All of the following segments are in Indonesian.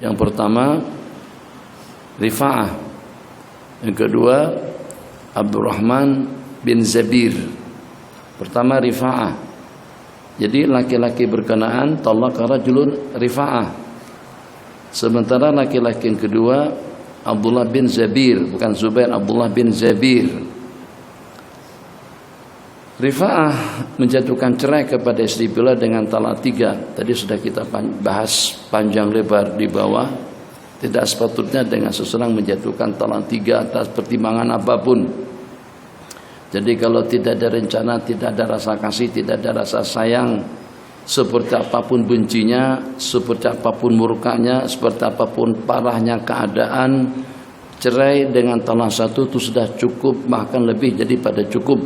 Yang pertama Rifa'ah, yang kedua Abdurrahman bin Zabir. Pertama Rifa'ah, jadi laki-laki berkenaan talaqa rajulun Rifa'ah. Sementara laki-laki yang kedua Abdullah bin Zabir, bukan Zubair, Abdullah bin Zabir. Rifa'ah menjatuhkan cerai kepada istri beliau dengan talak 3. Tadi sudah kita bahas panjang lebar di bawah. Tidak sepatutnya dengan seseorang menjatuhkan talak 3 atas pertimbangan apapun. Jadi kalau tidak ada rencana, tidak ada rasa kasih, tidak ada rasa sayang, seperti apapun bencinya, seperti apapun murkanya, seperti apapun parahnya keadaan, cerai dengan talak 1 itu sudah cukup, bahkan lebih daripada cukup.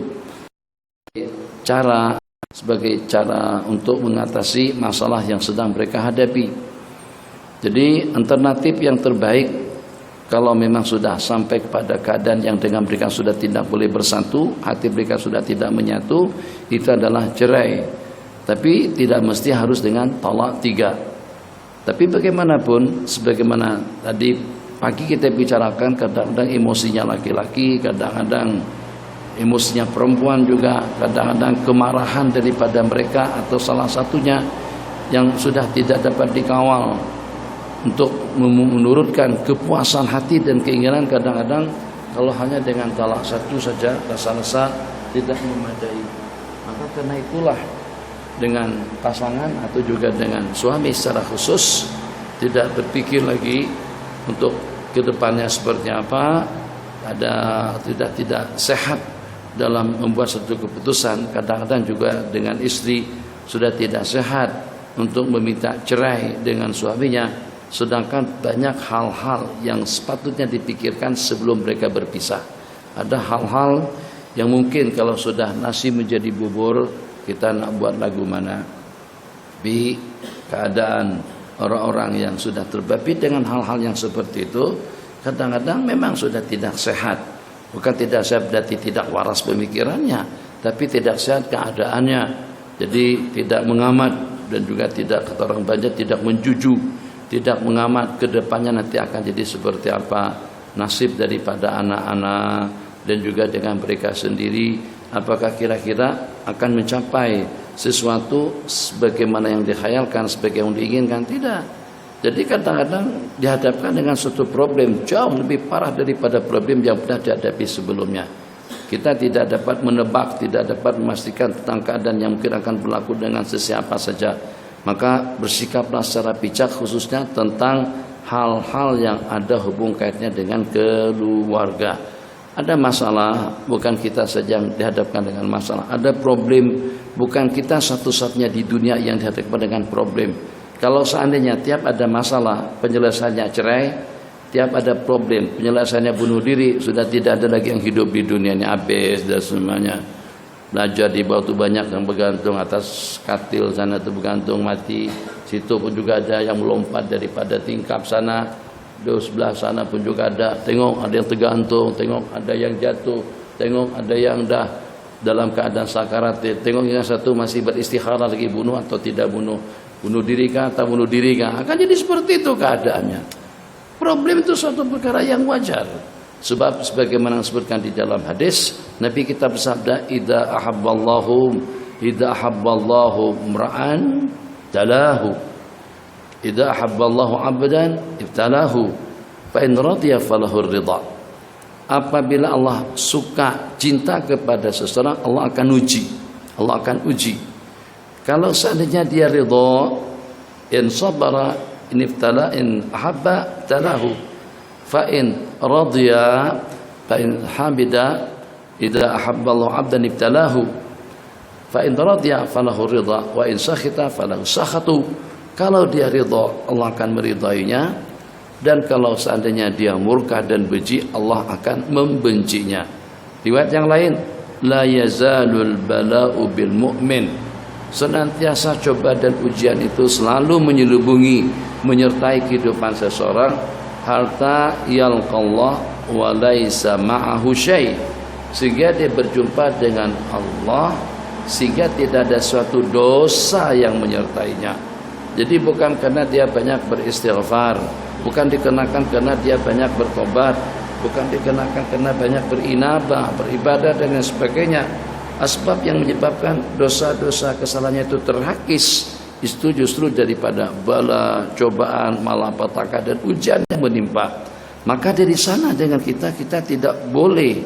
Sebagai cara untuk mengatasi masalah yang sedang mereka hadapi. Jadi alternatif yang terbaik kalau memang sudah sampai kepada keadaan yang dengan mereka sudah tidak boleh bersatu, hati mereka sudah tidak menyatu, itu adalah cerai. Tapi tidak mesti harus dengan talak 3. Tapi bagaimanapun, sebagaimana tadi pagi kita bicarakan, kadang-kadang emosinya laki-laki, kadang-kadang emosinya perempuan juga, kadang-kadang kemarahan daripada mereka atau salah satunya yang sudah tidak dapat dikawal untuk menurutkan kepuasan hati dan keinginan. Kadang-kadang kalau hanya dengan talak 1 saja rasa-rasa tidak memadai. Maka karena itulah dengan pasangan atau juga dengan suami secara khusus tidak berpikir lagi untuk kedepannya seperti apa, tidak sehat dalam membuat satu keputusan. Kadang-kadang juga dengan istri sudah tidak sehat untuk meminta cerai dengan suaminya, sedangkan banyak hal-hal yang sepatutnya dipikirkan sebelum mereka berpisah. Ada hal-hal yang mungkin kalau sudah nasi menjadi bubur, kita nak buat lagu mana. Tapi keadaan orang-orang yang sudah terbabi dengan hal-hal yang seperti itu, kadang-kadang memang sudah tidak sehat. Bukan tidak sehat berarti tidak waras pemikirannya, tapi tidak sehat keadaannya. Jadi tidak mengamat, dan juga tidak, kata orang Banjar, tidak menjuju, tidak mengamat ke depannya nanti akan jadi seperti apa nasib daripada anak-anak dan juga dengan mereka sendiri. Apakah kira-kira akan mencapai sesuatu sebagaimana yang dikhayalkan, sebagai yang diinginkan? Tidak. Jadi kadang-kadang dihadapkan dengan suatu problem jauh lebih parah daripada problem yang pernah dihadapi sebelumnya. Kita tidak dapat menebak, tidak dapat memastikan tentang keadaan yang mungkin akan berlaku dengan sesiapa saja. Maka bersikaplah secara bijak, khususnya tentang hal-hal yang ada hubung kaitnya dengan keluarga. Ada masalah, bukan kita saja yang dihadapkan dengan masalah. Ada problem, bukan kita satu-satunya di dunia yang dihadapkan dengan problem. Kalau seandainya tiap ada masalah penyelesaiannya cerai, tiap ada problem penyelesaiannya bunuh diri, sudah tidak ada lagi yang hidup di dunia ini, habis dan semuanya. Belajar di bawah itu banyak yang bergantung atas katil sana, itu bergantung mati. Situ pun juga ada yang melompat daripada tingkap sana, di sebelah sana pun juga ada. Tengok ada yang tergantung, tengok ada yang jatuh, tengok ada yang dah dalam keadaan sakarat, tengok yang satu masih beristikharah lagi bunuh atau tidak bunuh. Bunuh diri kah atau bunuh diri kah? Akan jadi seperti itu keadaannya. Problem itu suatu perkara yang wajar. Sebab sebagaimana disebutkan di dalam hadis, Nabi kita bersabda, idza ahabballahu imra'an talahu, idza ahabballahu 'abdan ibtalahu, fa in radiya falahu ridha. Apabila Allah suka, cinta kepada seseorang, Allah akan uji. Allah akan uji. Kalau seandainya dia ridha, in sabara in ibtala in ahabba talahu, fa in radiya fa in hamida idza ahabba Allah 'abdan ibtalahu, fa in radiya falahu ridha wa in sakhita falahu sakhatu. Kalau dia ridha, Allah akan meridainya, dan kalau seandainya dia murka dan benci, Allah akan membencinya. Riwayat yang lain, la yazalul bala'u bil mu'min, senantiasa coba dan ujian itu selalu menyelubungi, menyertai kehidupan seseorang, hatta yalqallah wa laisa ma'ahu syai', sehingga dia berjumpa dengan Allah, sehingga tidak ada suatu dosa yang menyertainya. Jadi bukan karena dia banyak beristighfar, bukan dikenakan karena dia banyak bertobat, bukan dikenakan karena banyak berinabah, beribadah dan lain sebagainya. Asbab yang menyebabkan dosa-dosa kesalahannya itu terhakis itu justru daripada bala, cobaan, malapetaka dan ujian yang menimpa. Maka dari sana dengan kita tidak boleh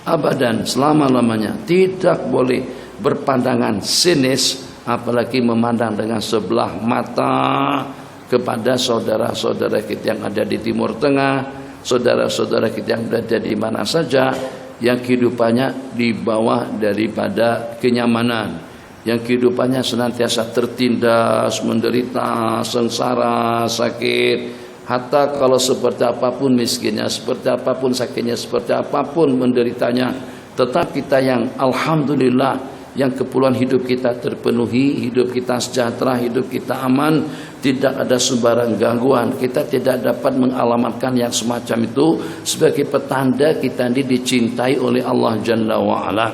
abadan selama-lamanya, tidak boleh berpandangan sinis, apalagi memandang dengan sebelah mata kepada saudara-saudara kita yang ada di Timur Tengah, saudara-saudara kita yang berada di mana saja, yang kehidupannya di bawah daripada kenyamanan, yang kehidupannya senantiasa tertindas, menderita, sengsara, sakit. Hatta kalau seperti apapun miskinnya, seperti apapun sakitnya, seperti apapun menderitanya, tetap kita yang alhamdulillah, yang keperluan hidup kita terpenuhi, hidup kita sejahtera, hidup kita aman, tidak ada sembarang gangguan. Kita tidak dapat mengalamatkan yang semacam itu sebagai petanda kita ini dicintai oleh Allah Jalla wa'ala,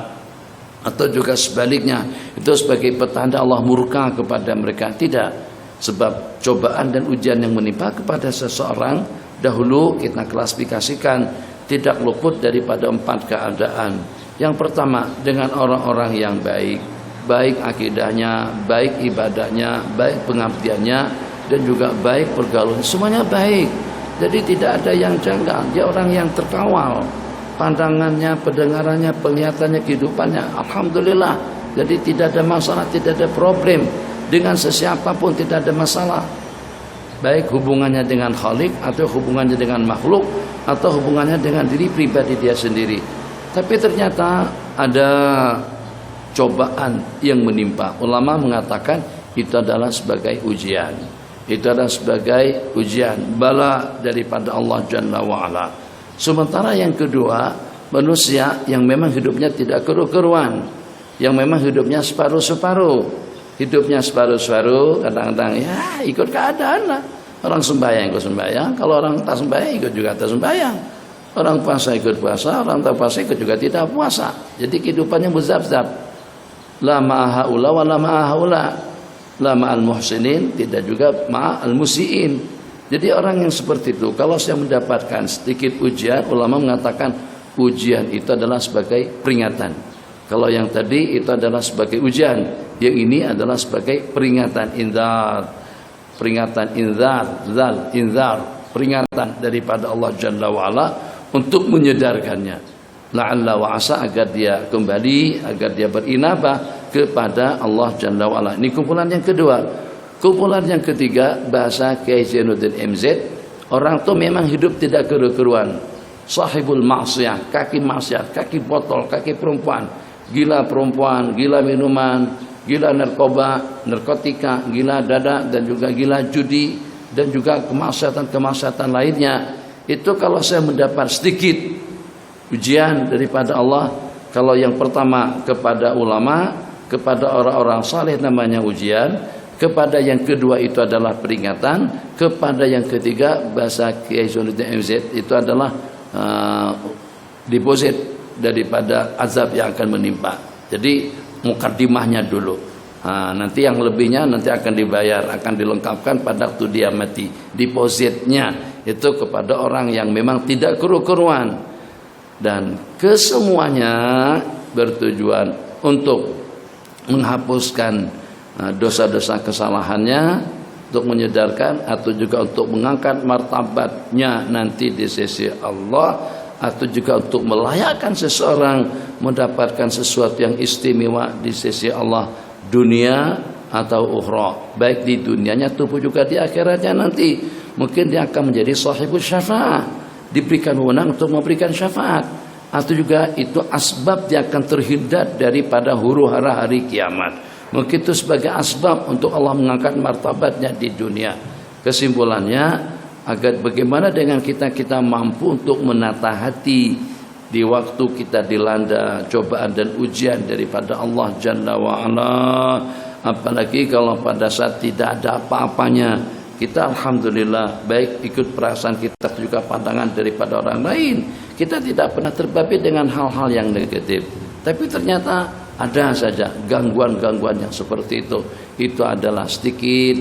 atau juga sebaliknya itu sebagai petanda Allah murka kepada mereka. Tidak. Sebab cobaan dan ujian yang menimpa kepada seseorang dahulu kita klasifikasikan tidak luput daripada 4 keadaan. Yang pertama, dengan orang-orang yang baik, baik akidahnya, baik ibadahnya, baik pengabdiannya, dan juga baik pergaulan, semuanya baik. Jadi tidak ada yang janggal, dia orang yang terkawal, pandangannya, pendengarannya, penglihatannya, kehidupannya, alhamdulillah. Jadi tidak ada masalah, tidak ada problem. Dengan sesiapa pun tidak ada masalah, baik hubungannya dengan Khalik, atau hubungannya dengan makhluk, atau hubungannya dengan diri pribadi dia sendiri. Tapi ternyata ada cobaan yang menimpa. Ulama mengatakan itu adalah sebagai ujian. Itu adalah sebagai ujian, bala daripada Allah Jalla wa'ala. Sementara yang kedua, manusia yang memang hidupnya tidak keru-keruan, yang memang hidupnya separuh-separuh. Hidupnya separuh-separuh, kadang-kadang ya ikut keadaan lah. Orang sembahyang ikut sembahyang, kalau orang tak sembahyang ikut juga tak sembahyang. Orang puasa ikut puasa, orang tak puasa ikut juga tidak puasa. Jadi kehidupannya muzab-zab. La ma'ahaula wa la ma'ahaula. La ma'al muhsinin, tidak juga ma'al musiin. Jadi orang yang seperti itu, kalau saya mendapatkan sedikit ujian, ulama mengatakan ujian itu adalah sebagai peringatan. Kalau yang tadi itu adalah sebagai ujian, yang ini adalah sebagai peringatan, inzar. Peringatan inzar, peringatan daripada Allah Jalla wa'ala untuk menyedarkannya. La'alla wa asa, agar dia kembali, agar dia berinabah kepada Allah Jalla wa'ala. Ini kumpulan yang kedua. Kumpulan yang ketiga, bahasa Kiai Zainuddin MZ, orang itu memang hidup tidak keru-keruan. Sahibul maksiyah, kaki maksiat, kaki botol, kaki perempuan, gila perempuan, gila minuman, gila narkoba, narkotika, gila dada, dan juga gila judi, dan juga kemaksiatan-kemaksiatan lainnya. Itu kalau saya mendapat sedikit ujian daripada Allah, kalau yang pertama kepada ulama, kepada orang-orang saleh namanya ujian, kepada yang kedua itu adalah peringatan, kepada yang ketiga bahasa Kiai Zainuddin MZ itu adalah deposit daripada azab yang akan menimpa. Jadi mukadimahnya dulu. Nanti yang lebihnya nanti akan dibayar, akan dilengkapkan pada waktu dia mati. Depositnya itu kepada orang yang memang tidak keru-keruan, dan kesemuanya bertujuan untuk menghapuskan dosa-dosa kesalahannya, untuk menyedarkan atau juga untuk mengangkat martabatnya nanti di sisi Allah, atau juga untuk melayakkan seseorang mendapatkan sesuatu yang istimewa di sisi Allah, dunia atau ukhra, baik di dunianya ataupun juga di akhiratnya nanti. Mungkin dia akan menjadi sahibul syafaat, diberikan wewenang untuk memberikan syafaat, atau juga itu asbab dia akan terhindar daripada huru-hara hari kiamat. Mungkin itu sebagai asbab untuk Allah mengangkat martabatnya di dunia. Kesimpulannya, agar bagaimana dengan kita mampu untuk menata hati di waktu kita dilanda cobaan dan ujian daripada Allah Jalla wa'ala. Apalagi kalau pada saat tidak ada apa-apanya, kita alhamdulillah baik ikut perasaan kita juga pandangan daripada orang lain. Kita tidak pernah terbabi dengan hal-hal yang negatif. Tapi ternyata Ada saja gangguan-gangguan yang seperti itu. Itu adalah sedikit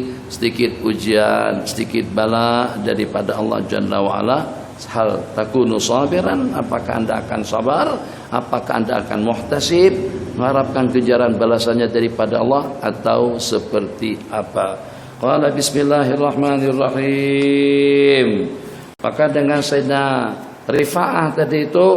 ujian, sedikit bala daripada Allah Jalla wa'ala. Hal takunu sabiran, apakah anda akan sabar, apakah anda akan muhtasib, mengharapkan kejaran balasannya daripada Allah, atau seperti apa. Qala bismillahirrahmanirrahim. Maka dengan Sayyidina Rifa'ah tadi itu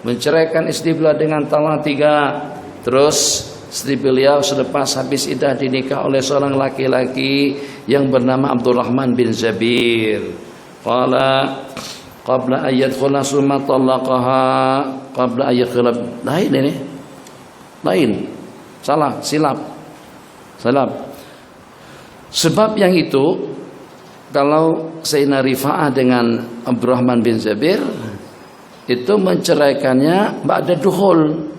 menceraikan istri beliau dengan talak 3. Terus istri beliau selepas habis iddah dinikah oleh seorang laki-laki yang bernama Abdurrahman bin Zabir. Qala qabla ayat khula summa talaqaha qabla ayat khula. Lain ini. Lain. Salah, silap. Sebab yang itu, kalau Sayyidina Rifa'ah dengan Abdurrahman bin Zabir itu menceraikannya ba'da dukhul.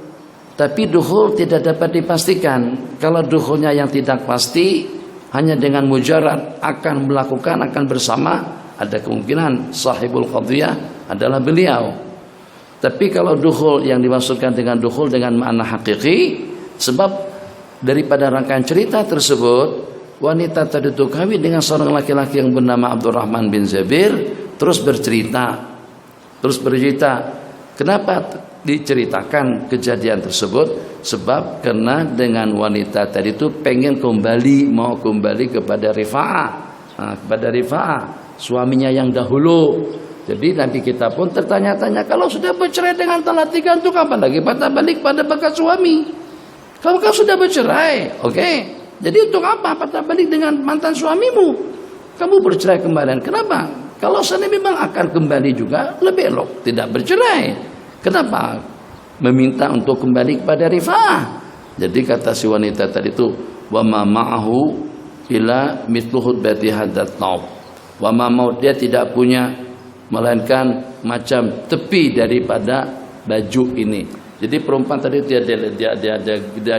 Tapi dukhul tidak dapat dipastikan. Kalau dukhulnya yang tidak pasti, hanya dengan mujarad akan bersama, ada kemungkinan sahibul qadhiyah adalah beliau. Tapi kalau dukhul yang dimaksudkan dengan dukhul dengan makna hakiki, sebab daripada rangkaian cerita tersebut, wanita tadi itu kawin dengan seorang laki-laki yang bernama Abdurrahman bin Zabir, terus bercerita. Kenapa diceritakan kejadian tersebut? Sebab karena dengan wanita tadi itu mau kembali kepada Rifa'ah, suaminya yang dahulu. Jadi nanti kita pun tertanya-tanya, kalau sudah bercerai dengan talak 3 untuk apa lagi patah balik pada bekas suami? Kalau kau sudah bercerai, oke. Jadi untuk apa patah balik dengan mantan suamimu? Kamu bercerai kemarin, kenapa? Kalau seandainya memang akan kembali juga, lebih elok tidak bercerai. Kenapa? Meminta untuk kembali kepada Rifa'ah. Jadi kata si wanita tadi itu, wa ma ma'ahu ila mithlu hudbati hadat taub. Wa ma mau, dia tidak punya melainkan macam tepi daripada baju ini. Jadi perempuan tadi dia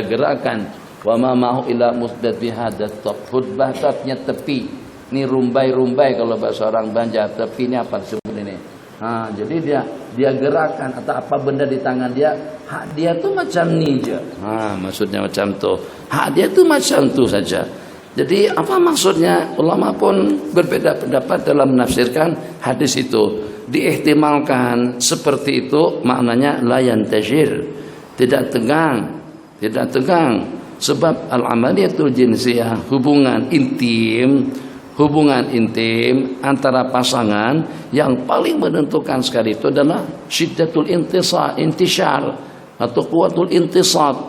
gerakkan wa ma ma'ahu ila musdati hadat taub. Hudbatnya tepi. Ini rumbai-rumbai kalau bahasa orang Banjar. Tepi ini apa disebut ini? Jadi dia gerakan atau apa benda di tangan dia, hak dia tuh macam ninja. Maksudnya macam tuh. Hak dia tuh macam tuh saja. Jadi apa maksudnya? Ulama pun berbeda pendapat dalam menafsirkan hadis itu. Diihtimalkan seperti itu, maknanya la yantajir, tidak tegang. Sebab al-amaliyatul jinsiyah, hubungan intim antara pasangan, yang paling menentukan sekali itu adalah syiddatul intishar atau quwwatul intisab,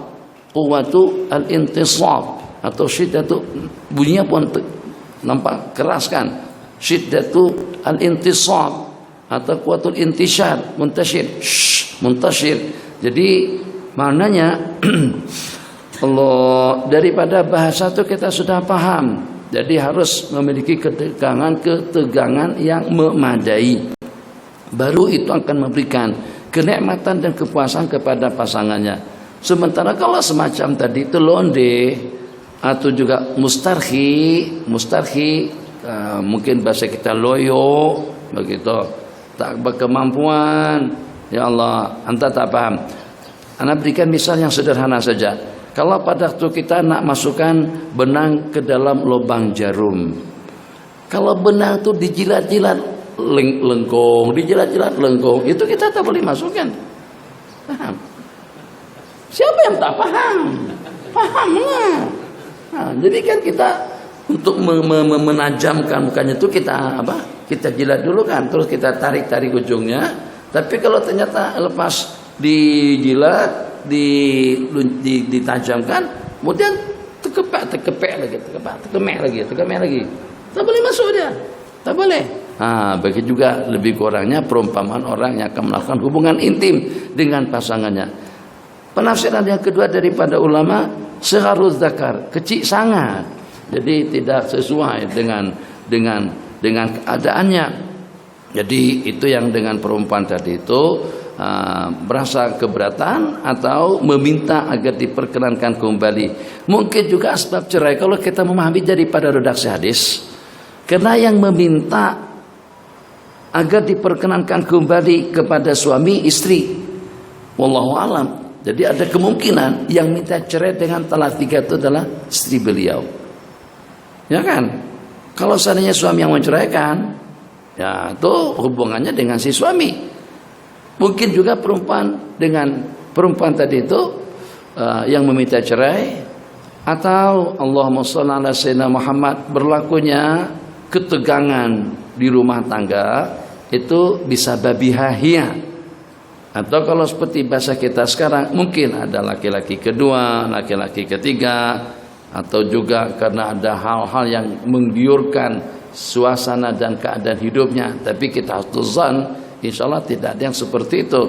atau syiddatul, bunyinya pun nampak keras kan, syiddatul intisab atau quwwatul intishar, muntashir. Jadi maknanya Allah, daripada bahasa itu kita sudah paham. Jadi harus memiliki ketegangan yang memadai. Baru itu akan memberikan kenikmatan dan kepuasan kepada pasangannya. Sementara kalau semacam tadi itu londe atau juga mustarhi, mungkin bahasa kita loyo, begitu, tak berkemampuan. Ya Allah, anta tak paham. Anda berikan misal yang sederhana saja. Kalau pada waktu kita nak masukkan benang ke dalam lubang jarum, kalau benang itu dijilat-jilat lengkung, itu kita tak boleh masukkan. Paham? Siapa yang tak paham? Pahamlah. Jadi kan kita untuk menajamkan bukannya itu kita kita jilat dulu kan, terus kita tarik ujungnya. Tapi kalau ternyata lepas dijilat, ditajamkan, kemudian terkepek lagi. Tak boleh masuk dia. Tak boleh. Bagi juga lebih kurangnya perumpamaan orang yang akan melakukan hubungan intim dengan pasangannya. Penafsiran yang kedua daripada ulama, seharus zakar, kecil sangat. Jadi tidak sesuai dengan keadaannya. Jadi itu yang dengan perempuan tadi itu berasa keberatan atau meminta agar diperkenankan kembali. Mungkin juga sebab cerai kalau kita memahami daripada redaksi hadis, karena yang meminta agar diperkenankan kembali kepada suami istri, wallahu alam, Jadi ada kemungkinan yang minta cerai dengan talak 3 itu adalah istri beliau. Ya kan? Kalau seandainya suami yang menceraikan, ya itu hubungannya dengan si suami. Mungkin juga perempuan dengan perempuan tadi itu yang meminta cerai, atau Allahumma shalli ala sayyidina Muhammad, berlakunya ketegangan di rumah tangga itu bisa babihahia. Atau kalau seperti bahasa kita sekarang, mungkin ada laki-laki kedua, laki-laki ketiga, atau juga karena ada hal-hal yang menggiurkan suasana dan keadaan hidupnya. Tapi kita harus tuzan, insya Allah tidak ada yang seperti itu.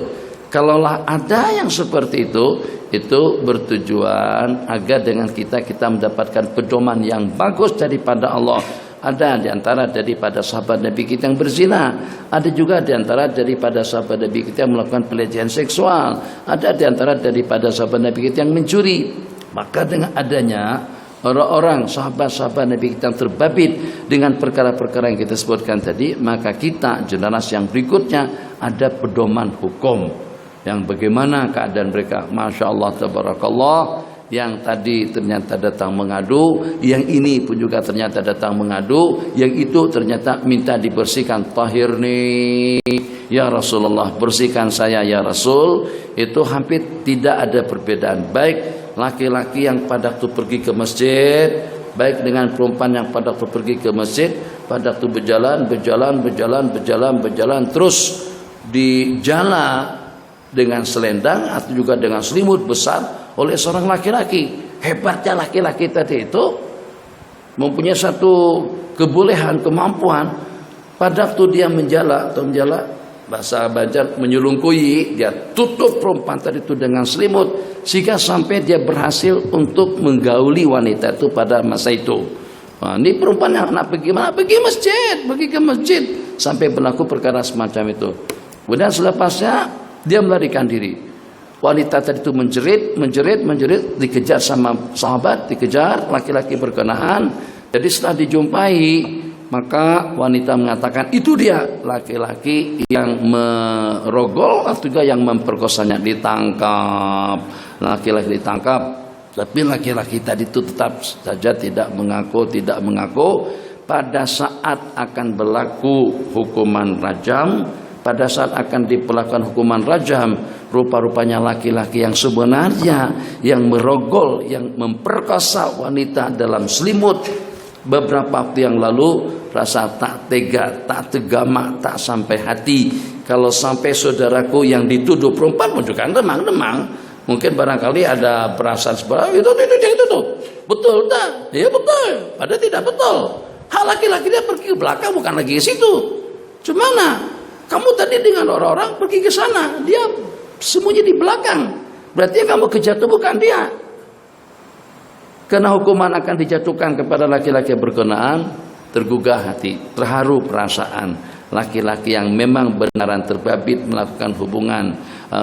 Kalaulah ada yang seperti itu bertujuan agar dengan kita mendapatkan pedoman yang bagus daripada Allah. Ada di antara daripada sahabat Nabi kita yang berzina, ada juga di antara daripada sahabat Nabi kita yang melakukan pelecehan seksual, ada di antara daripada sahabat Nabi kita yang mencuri. Maka dengan adanya orang-orang sahabat-sahabat Nabi kita yang terbabit dengan perkara-perkara yang kita sebutkan tadi, maka kita generasi yang berikutnya ada pedoman hukum yang bagaimana keadaan mereka. Masya Allah, tabarakallah. Yang tadi ternyata datang mengadu, yang ini pun juga ternyata datang mengadu, yang itu ternyata minta dibersihkan. Tahir nih ya Rasulullah, bersihkan saya ya Rasul. Itu hampir tidak ada perbedaan, baik laki-laki yang pada waktu pergi ke masjid, baik dengan perempuan yang pada waktu pergi ke masjid, pada waktu berjalan terus di jala dengan selendang atau juga dengan selimut besar oleh seorang laki-laki. Hebatnya laki-laki tadi itu mempunyai satu kebolehan, kemampuan pada waktu dia menjala bahasa Banjar menyelungkuyi, dia tutup perempuan tadi itu dengan selimut sehingga sampai dia berhasil untuk menggauli wanita itu pada masa itu. Nah, ini perempuan yang nak pergi mana? Pergi ke masjid sampai berlaku perkara semacam itu. Kemudian selepasnya dia melarikan diri. Wanita tadi itu menjerit, dikejar sama sahabat, dikejar, laki-laki berkenahan. Jadi setelah dijumpai, maka wanita mengatakan itu dia laki-laki yang merogol atau juga yang memperkosanya. Ditangkap, laki-laki ditangkap. Tapi laki-laki tadi itu tetap saja tidak mengaku. Pada saat akan berlaku hukuman rajam, pada saat akan diperlakukan hukuman rajam, rupa-rupanya laki-laki yang sebenarnya yang merogol, yang memperkosa wanita dalam selimut beberapa waktu yang lalu, rasa tak tega, tak tegama, tak sampai hati. Kalau sampai saudaraku yang dituduh perempuan pun juga demang, mungkin barangkali ada perasaan seperti itu betul tak? Ya betul, padahal tidak betul. Hal laki-laki dia pergi ke belakang, bukan lagi ke situ. Cuma kamu tadi dengan orang-orang pergi ke sana, dia sembunyi di belakang. Berarti kamu kejar bukan dia. Karena hukuman akan dijatuhkan kepada laki-laki berkenaan, tergugah hati, terharu perasaan. Laki-laki yang memang benaran terbabit melakukan hubungan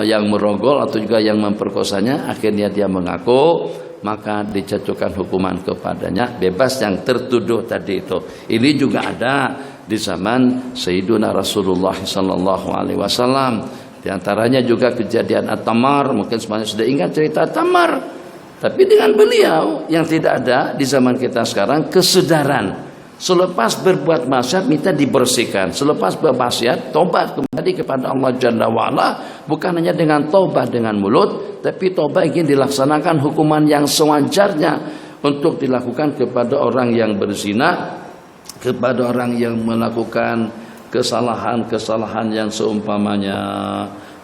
yang merogol atau juga yang memperkosanya, akhirnya dia mengaku, maka dijatuhkan hukuman kepadanya, bebas yang tertuduh tadi itu. Ini juga ada di zaman Sayyiduna Rasulullah sallallahu alaihi wasallam. Di antaranya juga kejadian At-Tamar, mungkin semuanya sudah ingat cerita At-Tamar. Tapi dengan beliau yang tidak ada di zaman kita sekarang, kesedaran. Selepas berbuat maksiat minta dibersihkan. Selepas bermaksiat tobat kembali kepada Allah Jalla wa'ala. Bukan hanya dengan tobat dengan mulut, tapi tobat ingin dilaksanakan hukuman yang sewajarnya untuk dilakukan kepada orang yang berzina, kepada orang yang melakukan kesalahan-kesalahan yang seumpamanya.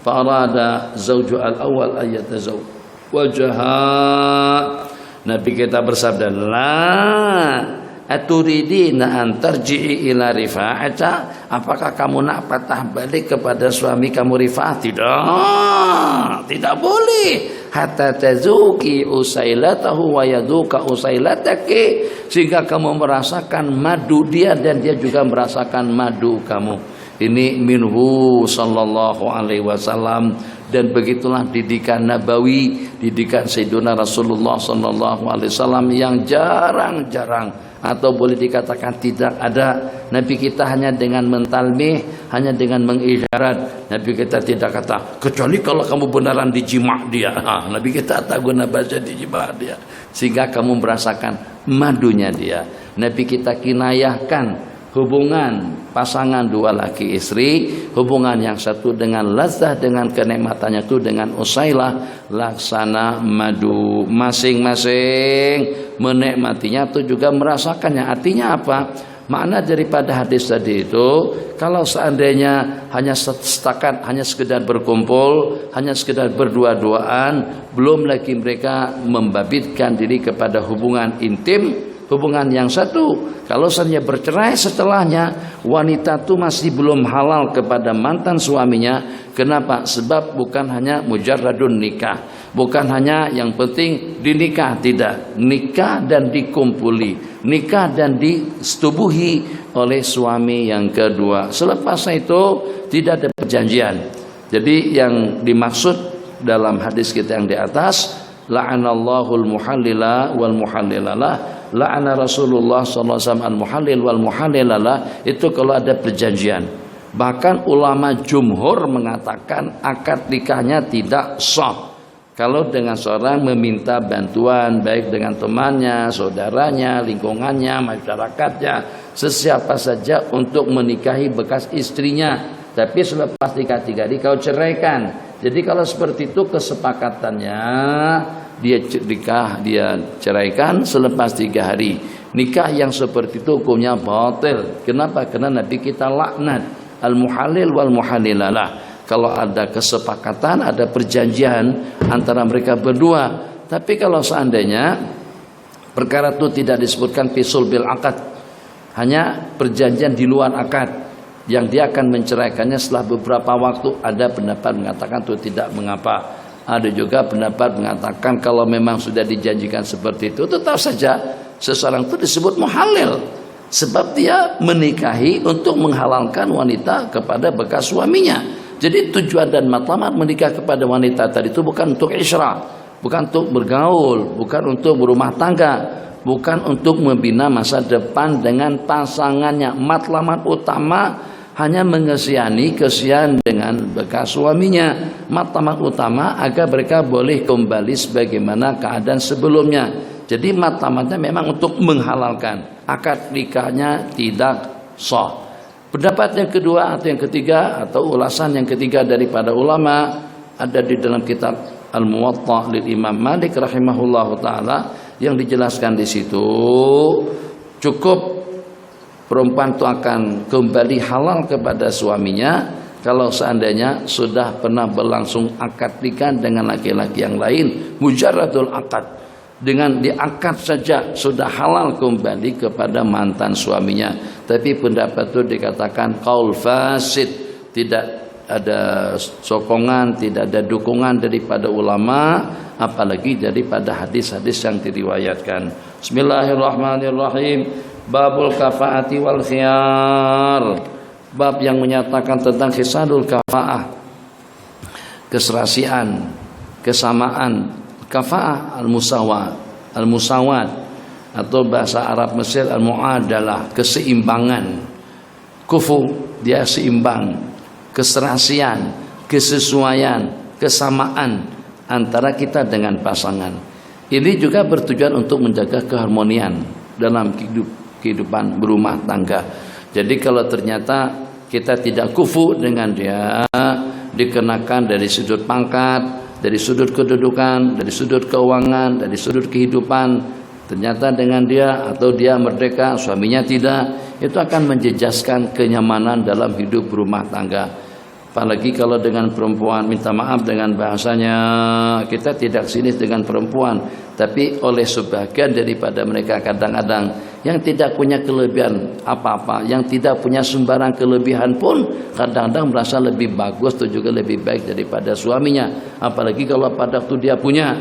Fa'arada zawju al-awwal ayatazawwajaha. Nabi kita bersabda, la aturidina an tarji'i ila rifa'ata, apakah kamu nak patah balik kepada suami kamu Rifa'ah? Tidak boleh. Hatta tazuki usailatahu wa yaduka usailataki, sehingga kamu merasakan madu dia dan dia juga merasakan madu kamu. Ini minhu sallallahu alaihi wasallam, dan begitulah didikan Nabawi, didikan Sayyidina Rasulullah sallallahu alaihi wasallam yang jarang-jarang atau boleh dikatakan tidak ada. Nabi kita hanya dengan mentalmih, hanya dengan mengisyarat. Nabi kita tidak kata kecuali kalau kamu benaran dijima dia. Nabi kita tak guna bahasa dijima dia sehingga kamu merasakan madunya dia. Nabi kita kinayahkan hubungan pasangan dua laki istri, hubungan yang satu dengan lazah, dengan kenikmatannya itu dengan usailah, laksana madu, masing-masing menikmatinya itu juga merasakannya. Artinya apa? Makna daripada hadis tadi itu, kalau seandainya hanya setakat hanya sekedar berkumpul, hanya sekedar berdua-duaan, belum lagi mereka membabitkan diri kepada hubungan intim, hubungan yang satu. Kalau seandainya bercerai setelahnya, wanita itu masih belum halal kepada mantan suaminya. Kenapa? Sebab bukan hanya mujarradun nikah, bukan hanya yang penting dinikah, tidak. Nikah dan dikumpuli, nikah dan disetubuhi oleh suami yang kedua. Selepasnya itu tidak ada perjanjian. Jadi yang dimaksud dalam hadis kita yang di atas, la'anallahul muhallila wal muhallilalah, la'ana Rasulullah SAW al-muhallil wal muhallilalah, itu kalau ada perjanjian. Bahkan ulama jumhur mengatakan akad nikahnya tidak sah kalau dengan seorang meminta bantuan baik dengan temannya, saudaranya, lingkungannya, masyarakatnya, sesiapa saja untuk menikahi bekas istrinya. Tapi selepas nikah 3 hari kau ceraikan. Jadi kalau seperti itu kesepakatannya, dia nikah, dia ceraikan selepas 3 hari. Nikah yang seperti itu hukumnya batil. Kenapa? Karena Nabi kita laknat al-muhallil wal muhallilalah. Kalau ada kesepakatan, ada perjanjian antara mereka berdua. Tapi kalau seandainya perkara itu tidak disebutkan fisul bil akad, hanya perjanjian di luar akad, yang dia akan menceraikannya setelah beberapa waktu, ada pendapat mengatakan itu tidak mengapa. Ada juga pendapat mengatakan kalau memang sudah dijanjikan seperti itu, tetap saja seseorang itu disebut muhallil, sebab dia menikahi untuk menghalalkan wanita kepada bekas suaminya. Jadi tujuan dan matlamat menikah kepada wanita tadi itu bukan untuk isyrah, bukan untuk bergaul, bukan untuk berumah tangga, bukan untuk membina masa depan dengan pasangannya. Matlamat utama hanya mengesiani kesian dengan bekas suaminya. Matlamat utama agar mereka boleh kembali sebagaimana keadaan sebelumnya. Jadi matlamatnya memang untuk menghalalkan. Akad nikahnya tidak sah. Pendapat yang kedua atau yang ketiga atau ulasan yang ketiga daripada ulama ada di dalam kitab Al-Muwatta lil Imam Malik rahimahullahu taala, yang dijelaskan di situ cukup perempuan itu akan kembali halal kepada suaminya kalau seandainya sudah pernah berlangsung akad nikah dengan laki-laki yang lain, mujarradul akad, dengan diangkat saja sudah halal kembali kepada mantan suaminya. Tapi pendapat itu dikatakan qaul fasid, tidak ada sokongan, tidak ada dukungan daripada ulama, apalagi daripada hadis-hadis yang diriwayatkan. Bismillahirrahmanirrahim. Babul kafaati wal khiyar. Bab yang menyatakan tentang khisalul kafaah, keserasian, kesamaan. Kafaah al-musawat atau bahasa Arab Mesir al-muadalah, keseimbangan. Kufu, dia seimbang. Keserasian, kesesuaian, kesamaan antara kita dengan pasangan. Ini juga bertujuan untuk menjaga keharmonian dalam kehidupan berumah tangga. Jadi kalau ternyata kita tidak kufu dengan dia, dikenakan dari sudut pangkat, dari sudut kedudukan, dari sudut keuangan, dari sudut kehidupan, ternyata dengan dia atau dia merdeka, suaminya tidak, itu akan menjejaskan kenyamanan dalam hidup berumah tangga. Apalagi kalau dengan perempuan, minta maaf dengan bahasanya, kita tidak sinis dengan perempuan, tapi oleh sebagian daripada mereka kadang-kadang yang tidak punya kelebihan apa-apa, yang tidak punya sembarang kelebihan pun kadang-kadang merasa lebih bagus atau juga lebih baik daripada suaminya. Apalagi kalau pada waktu dia punya,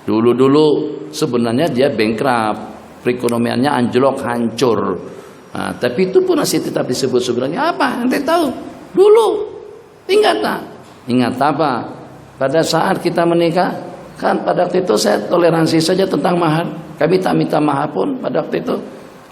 dulu-dulu sebenarnya dia bankrupt, perekonomiannya anjlok, hancur. Nah, tapi itu pun masih tetap disebut sebenarnya apa? Ente tahu dulu. Ingat tak? Ingat apa? Pada saat kita menikah, kan pada waktu itu saya toleransi saja tentang mahar. Kami tak minta mahar pun pada waktu itu.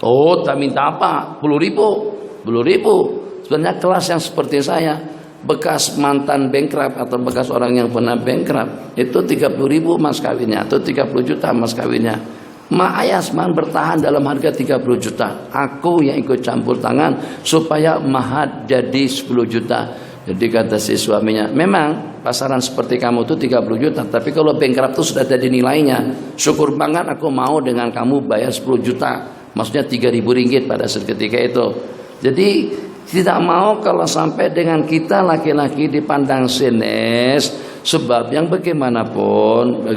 Oh, tak minta apa? 10.000. 10.000. Sebenarnya kelas yang seperti saya, bekas mantan bankrupt atau bekas orang yang pernah bankrupt, itu 30.000 mas kawinnya atau 30 juta mas kawinnya. Mak ayah seman bertahan dalam harga 30 juta. Aku yang ikut campur tangan supaya mahar jadi 10 juta. Jadi kata si suaminya, memang pasaran seperti kamu tuh 30 juta, tapi kalau bankrupt itu sudah ada nilainya. Syukur banget aku mau dengan kamu bayar 10 juta. Maksudnya 3.000 ringgit pada seketika itu. Jadi tidak mau kalau sampai dengan kita laki-laki dipandang sinis. Sebab yang bagaimanapun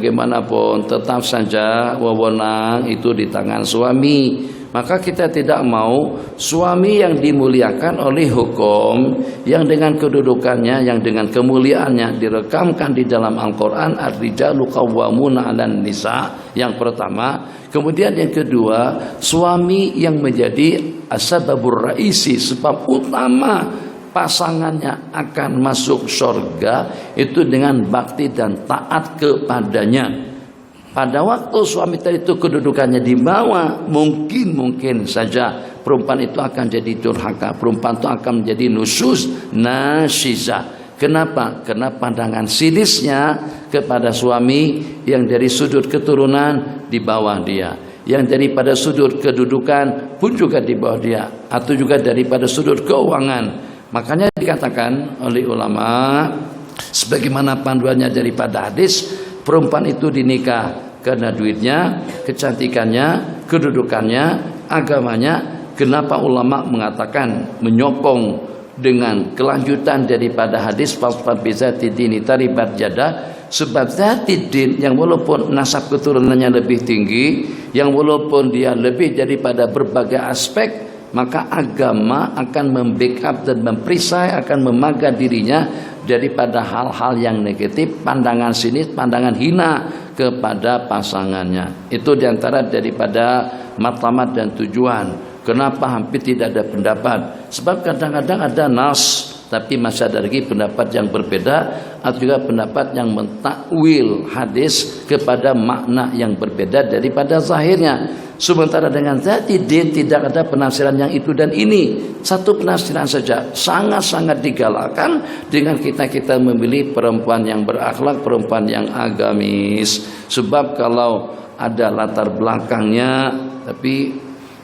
tetap saja wewenang itu di tangan suami. Maka kita tidak mau suami yang dimuliakan oleh hukum, yang dengan kedudukannya, yang dengan kemuliaannya direkamkan di dalam Al-Quran, ar-rijalu qawwamuna 'alan nisa, yang pertama. Kemudian yang kedua, suami yang menjadi asbabur raisi, sebab utama pasangannya akan masuk surga itu dengan bakti dan taat kepadanya. Pada waktu suami tadi itu kedudukannya di bawah, mungkin saja perempuan itu akan jadi durhaka, perempuan itu akan menjadi nusyuz nasyiza. Kenapa? Karena pandangan sinisnya kepada suami yang dari sudut keturunan di bawah dia, yang daripada sudut kedudukan pun juga di bawah dia, atau juga daripada sudut keuangan. Makanya dikatakan oleh ulama, sebagaimana panduannya daripada hadis, perempuan itu dinikah karena duitnya, kecantikannya, kedudukannya, agamanya. Kenapa ulama mengatakan menyokong dengan kelanjutan daripada hadis fasfar bizati dini taribat jadah? Sebab zati din yang walaupun nasab keturunannya lebih tinggi, yang walaupun dia lebih daripada berbagai aspek, maka agama akan membackup dan memperisai, akan memaga dirinya daripada hal-hal yang negatif, pandangan sinis, pandangan hina kepada pasangannya. Itu diantara daripada matlamat dan tujuan. Kenapa hampir tidak ada pendapat? Sebab kadang-kadang ada nas, tapi masih ada lagi pendapat yang berbeda, atau juga pendapat yang mentakwil hadis kepada makna yang berbeda daripada zahirnya. Sementara dengan zati din tidak ada penafsiran yang itu dan ini, satu penafsiran saja. Sangat-sangat digalakkan dengan kita memilih perempuan yang berakhlak, perempuan yang agamis. Sebab kalau ada latar belakangnya, tapi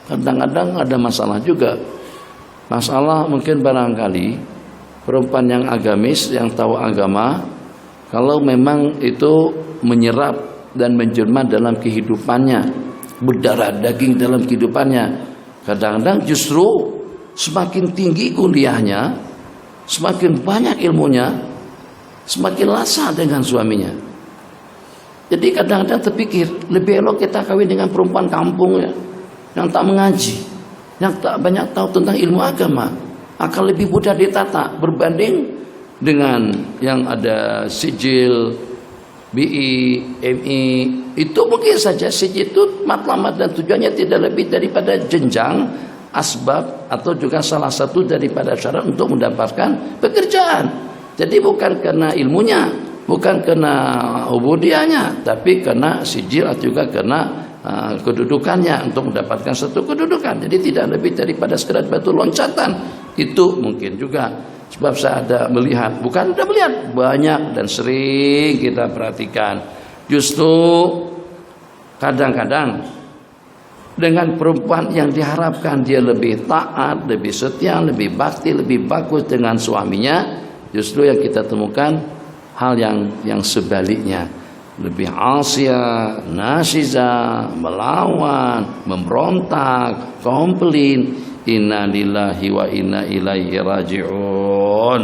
kadang-kadang ada masalah juga. Masalah mungkin barangkali perempuan yang agamis, yang tahu agama, kalau memang itu menyerap dan menjelma dalam kehidupannya, berdarah daging dalam kehidupannya, kadang-kadang justru semakin tinggi kuliahnya, semakin banyak ilmunya, semakin lasa dengan suaminya. Jadi kadang-kadang terpikir lebih elok kita kawin dengan perempuan kampung ya, yang tak mengaji, yang tak banyak tahu tentang ilmu agama, akan lebih mudah ditata berbanding dengan yang ada sijil BI, MI. Itu mungkin saja sijil itu matlamat dan tujuannya tidak lebih daripada jenjang asbab atau juga salah satu daripada syarat untuk mendapatkan pekerjaan. Jadi bukan karena ilmunya, bukan karena ubudiahnya, tapi karena sijil atau juga karena kedudukannya untuk mendapatkan satu kedudukan. Jadi tidak lebih daripada sekedar batu loncatan. Itu mungkin juga. Sebab saya ada melihat, bukan ada melihat, banyak dan sering kita perhatikan. Justru kadang-kadang dengan perempuan yang diharapkan dia lebih taat, lebih setia, lebih bakti, lebih bagus dengan suaminya, justru yang kita temukan hal yang sebaliknya. Lebih asya, nasiza, melawan, memberontak, komplain. Inna lillahi wa inna ilaihi raji'un.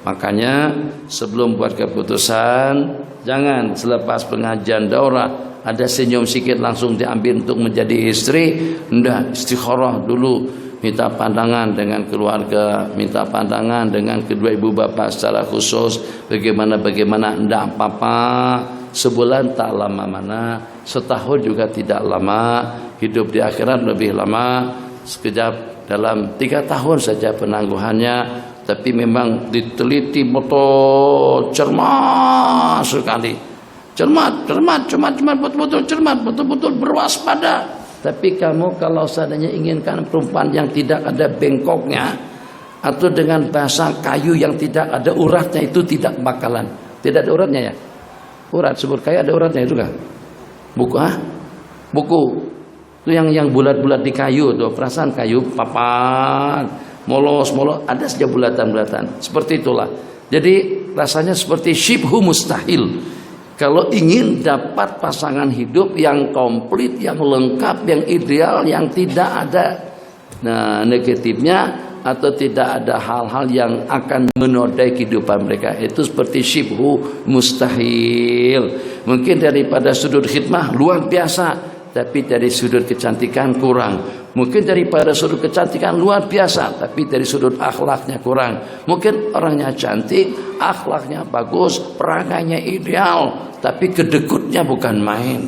Makanya sebelum buat keputusan, jangan selepas pengajian daurah ada senyum sikit langsung diambil untuk menjadi istri. Hendak istikharah dulu, minta pandangan dengan keluarga, minta pandangan dengan kedua ibu bapa secara khusus. Bagaimana hendak apa-apa. Sebulan tak lama mana, setahun juga tidak lama. Hidup di akhirat lebih lama. Sekejap dalam 3 tahun saja penangguhannya, tapi memang diteliti betul, cermat sekali, cermat, betul-betul cermat, betul-betul berwaspada. Tapi kamu kalau seandainya inginkan perempuan yang tidak ada bengkoknya, atau dengan bahasa kayu yang tidak ada uratnya, itu tidak bakalan. Tidak ada uratnya ya? Urat, sebut kayu ada uratnya itu kan? Buku, buku. Itu yang bulat-bulat di kayu tuh, perasaan kayu papan, molos, ada saja bulatan-bulatan. Seperti itulah. Jadi rasanya seperti syibhu mustahil. Kalau ingin dapat pasangan hidup yang komplit, yang lengkap, yang ideal, yang tidak ada negatifnya atau tidak ada hal-hal yang akan menodai kehidupan mereka, itu seperti syibhu mustahil. Mungkin daripada sudut khidmah luar biasa, tapi dari sudut kecantikan kurang. Mungkin daripada sudut kecantikan luar biasa, tapi dari sudut akhlaknya kurang. Mungkin orangnya cantik, akhlaknya bagus, perangainya ideal, tapi kedekutnya bukan main.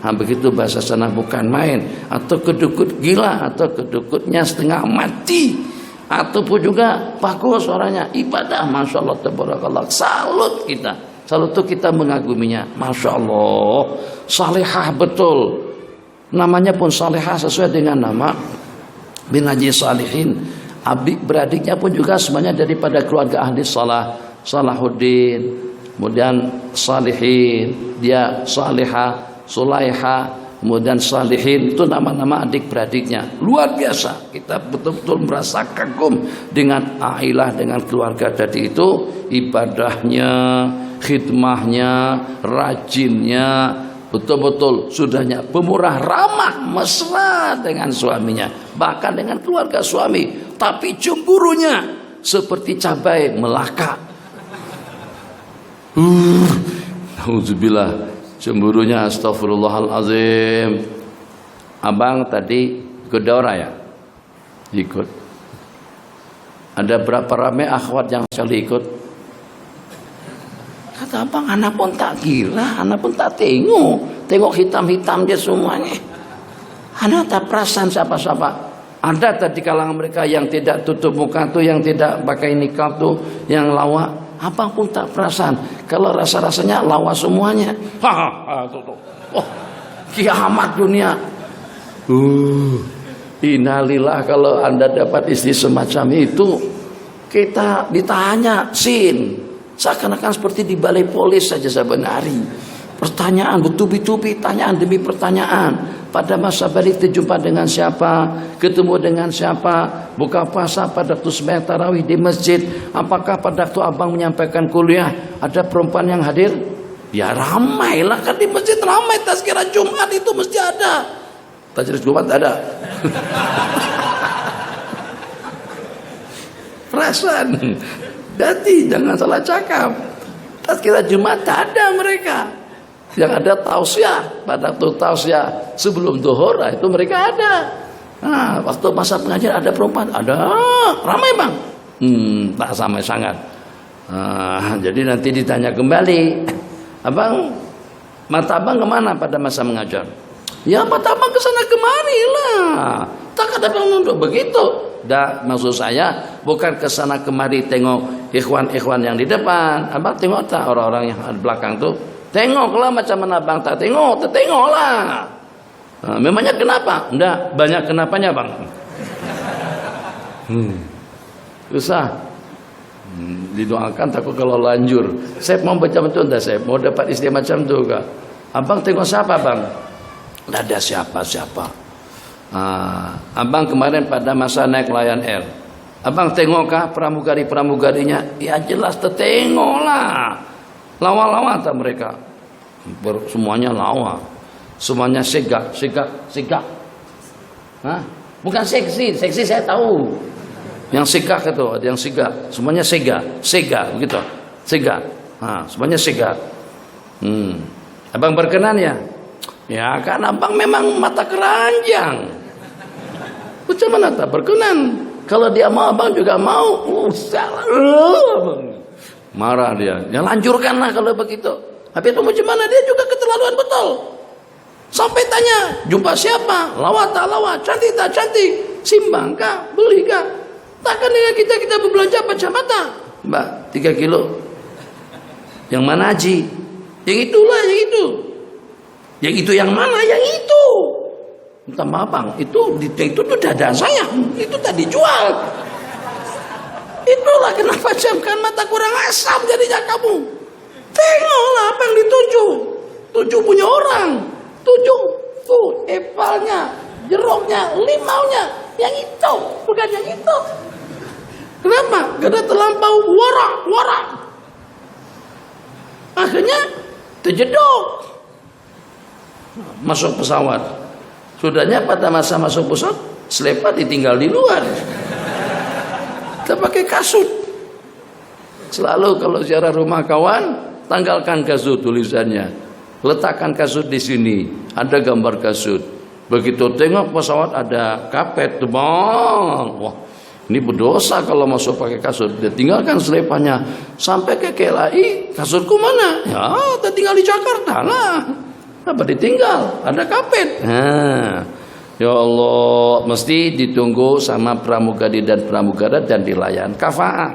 Begitu bahasa sana, bukan main. Atau kedekut gila, atau kedekutnya setengah mati. Ataupun juga bagus orangnya, ibadah, Masya Allah, tabarakallah. Salut kita. Salut itu kita mengaguminya. Masya Allah, salihah betul. Namanya pun salihah sesuai dengan nama bin Haji Salihin. Adik-beradiknya pun juga semuanya daripada keluarga ahli salah. Salahuddin, kemudian Salihin, dia Salihah, Sulaiha, kemudian Salihin. Itu nama-nama adik-beradiknya. Luar biasa. Kita betul-betul merasa kagum dengan ailah, dengan keluarga tadi itu. Ibadahnya, khidmahnya, rajinnya, betul-betul sudahnya pemurah, ramah, mesra dengan suaminya, bahkan dengan keluarga suami. Tapi cemburunya seperti cabai melaka. Nauzubillah, cemburunya astagfirullahalazim. Abang tadi ikut daurah ya? Ikut. Ada berapa ramai akhwat yang sekali ikut? Kata abang, anak pun tak gila, anak pun tak tengok hitam-hitam dia semuanya. Anak tak perasan siapa-siapa. Ada tadi kalangan mereka yang tidak tutup muka tuh, yang tidak pakai nikab tuh, yang lawa. Abang pun tak perasan. Kalau rasa-rasanya lawa semuanya. Oh, kiamat dunia. Innalillah, kalau Anda dapat istri semacam itu, kita ditanya sin. Seakan-akan seperti di balai polis saja saban hari. Pertanyaan bertubi-tubi, tanyaan demi pertanyaan. Pada masa balik terjumpa dengan siapa, ketemu dengan siapa, buka puasa pada waktu sembahyang tarawih di masjid. Apakah pada waktu abang menyampaikan kuliah ada perempuan yang hadir? Ya ramai lah, kan di masjid ramai. Tazkirah Jumat itu mesti ada. Tazkirah Jumat ada. Perasaan. Jadi jangan salah cakap. Tazkirah Jumat ada mereka. Yang ada tausiah, pada waktu tausiah sebelum zuhur, itu mereka ada. Nah, waktu masa pengajian ada perempuan, ada, ramai bang. Tak sampai sangat. Jadi nanti ditanya kembali, abang, mata abang kemana pada masa mengajar? Ya mata abang kesana kemari lah. Tak ada bang nunduk begitu. Maksud saya bukan kesana kemari tengok ikhwan-ikhwan yang di depan. Abang tengok tak orang-orang yang di belakang tuh? Tengoklah macam mana bang, tak tengoklah. Memangnya kenapa? Enggak, banyak kenapanya bang. Susah. Didoakan takut kalau lanjur. Saya mau baca macam tu, saya mau dapat istri macam tu kak. Abang tengok siapa bang? Tidak ada siapa-siapa. Abang kemarin pada masa naik Lion Air, abang tengokkah pramugari-pramugarinya? Ya jelas tertengoklah. Lawa-lawa tak mereka? Semuanya lawa. Semuanya segak. Bukan seksi saya tahu. Yang segak itu, ada yang segak. Semuanya sega begitu. Sega. Semuanya sega. Abang berkenan ya? Ya kan abang memang mata keranjang. Macam mana tak berkenan? Kalau dia mau abang juga mau. Marah dia. Ya lanjurkanlah kalau begitu. Tapi itu macam mana, dia juga keterlaluan betul. Sampai tanya, jumpa siapa? Lawa tak lawa, cantik tak cantik. simbang kah, beli kah? Takkan dengan kita berbelanja baca mata, Mbak, 3 kilo. Yang mana Haji? Yang itulah, yang itu. Yang itu yang mana? Yang itu. Entah maaf bang, itu tuh dada saya, itu tadi jual. Itulah kenapa jamkan mata kurang asam jadinya kamu. Tengoklah apa yang dituju. Tuju punya orang. Tuju tuh epalnya, jeruknya, limaunya. Yang itu, bukan yang itu. Kenapa? Karena terlampau warak. Akhirnya terjedok. Masuk pesawat. Sudahnya pada masa masuk pesawat, selepa ditinggal di luar. Kita pakai kasut. Selalu kalau ziarah rumah kawan, tanggalkan kasut tulisannya. Letakkan kasut di sini, ada gambar kasut. Begitu tengok pesawat ada kapet, bang. Wah, ini berdosa kalau masuk pakai kasut. Dia tinggalkan selepanya sampai ke KLAI. Kasutku mana? Ya, kita tinggal di Jakarta lah. Apa ditinggal? Ada kapet. Nah, ya Allah, mesti ditunggu sama pramugari dan pramugara dan dilayan. Kafa'ah,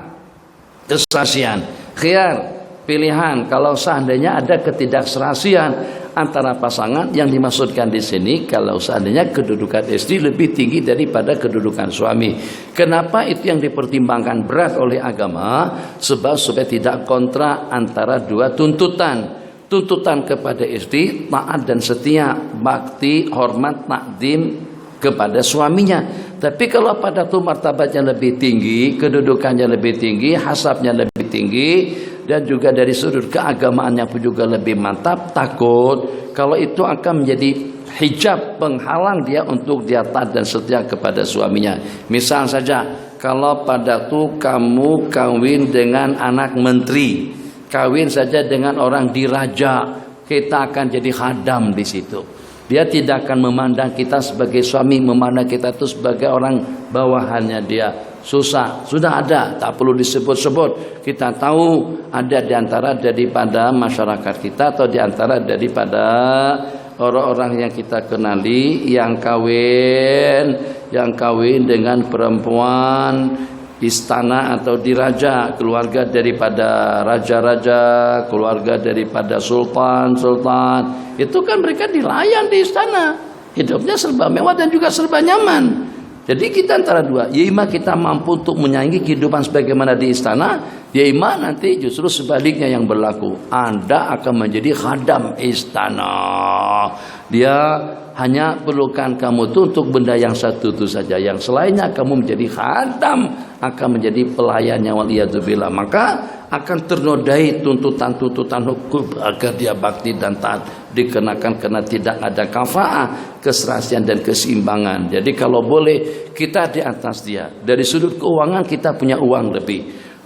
keserasian, khiyar, pilihan. Kalau seandainya ada ketidakserasian antara pasangan, yang dimaksudkan di sini kalau seandainya kedudukan istri lebih tinggi daripada kedudukan suami. Kenapa itu yang dipertimbangkan berat oleh agama? Sebab supaya tidak kontra antara dua tuntutan. Tuntutan kepada istri, taat dan setia, bakti, hormat, takdim kepada suaminya. Tapi kalau pada tuh martabatnya lebih tinggi, kedudukannya lebih tinggi, hasabnya lebih tinggi, dan juga dari sudut keagamaannya pun juga lebih mantap, takut kalau itu akan menjadi hijab penghalang dia untuk dia taat dan setia kepada suaminya. Misal saja, kalau pada tuh kamu kawin dengan anak menteri, kawin saja dengan orang diraja, kita akan jadi khadam di situ. Dia tidak akan memandang kita sebagai suami, memandang kita itu sebagai orang bawahannya dia. Susah, sudah ada, tak perlu disebut-sebut. Kita tahu ada di antara daripada masyarakat kita atau di antara daripada orang-orang yang kita kenali yang kawin dengan perempuan istana atau diraja, keluarga daripada raja-raja, keluarga daripada sultan, itu kan mereka dilayan di istana, hidupnya serba mewah dan juga serba nyaman. Jadi kita antara dua, ya kita mampu untuk menyaingi kehidupan sebagaimana di istana, ya nanti justru sebaliknya yang berlaku, Anda akan menjadi khadam istana. Dia hanya perlukan kamu itu untuk benda yang satu itu saja, yang selainnya kamu menjadi khadam, akan menjadi pelayannya, waliyadzubillah. Maka akan ternodai tuntutan-tuntutan hukum agar dia bakti dan taat, dikenakan karena tidak ada kafa'ah, keserasian dan keseimbangan. Jadi kalau boleh kita di atas dia. Dari sudut keuangan kita punya uang lebih,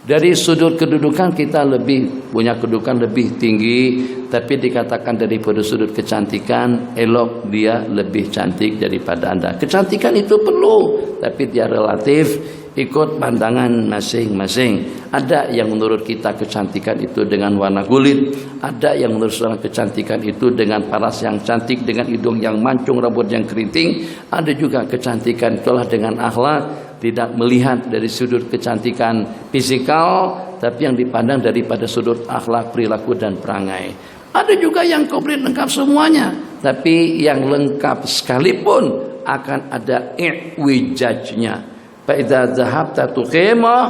dari sudut kedudukan kita lebih punya kedudukan lebih tinggi, tapi dikatakan daripada sudut kecantikan, elok dia lebih cantik daripada Anda. Kecantikan itu perlu, tapi dia relatif, ikut pandangan masing-masing. Ada yang menurut kita kecantikan itu dengan warna kulit, ada yang menurut seorang kecantikan itu dengan paras yang cantik, dengan hidung yang mancung, rambut yang keriting. Ada juga kecantikan itulah dengan akhlak, tidak melihat dari sudut kecantikan fisikal, tapi yang dipandang daripada sudut akhlak, perilaku dan perangai. Ada juga yang komplit lengkap semuanya, tapi yang lengkap sekalipun akan ada i'wijajnya. Fa'idza dhahabta tuqimah,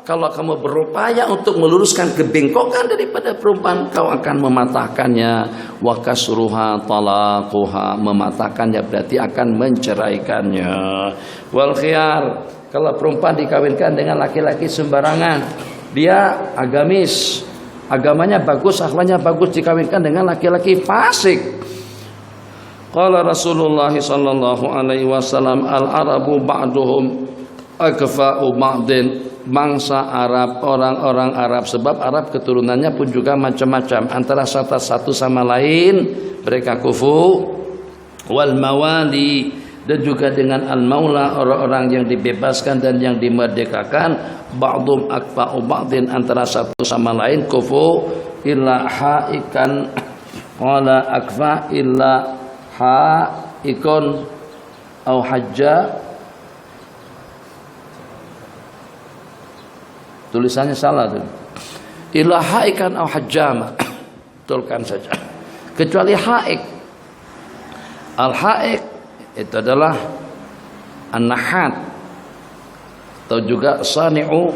kalau kamu berupaya untuk meluruskan kebengkokan daripada perempuan, kau akan mematahkannya. Wa kasruha talaquha, mematahkannya berarti akan menceraikannya. Wal khiyar, kalau perempuan dikawinkan dengan laki-laki sembarangan, dia agamis, agamanya bagus, akhlaknya bagus, dikawinkan dengan laki-laki fasik. Qala Rasulullah sallallahu alaihi wasallam, al-arabu ba'duhum akfa'u ba'din, bangsa Arab, orang-orang Arab, sebab Arab keturunannya pun juga macam-macam, antara satu sama lain mereka kufu, wal mawali, dan juga dengan al-maula, orang-orang yang dibebaskan dan yang dimerdekakan, ba'dum akfa'u ba'din, antara satu sama lain kufu, illa ha'ikan wala akfa illa ha'ikun au hajja tulisannya salah tuh. Illa haikan aw hajjama. Betulkan saja. Kecuali haik. Al-haik itu adalah an-nahat atau juga sani'u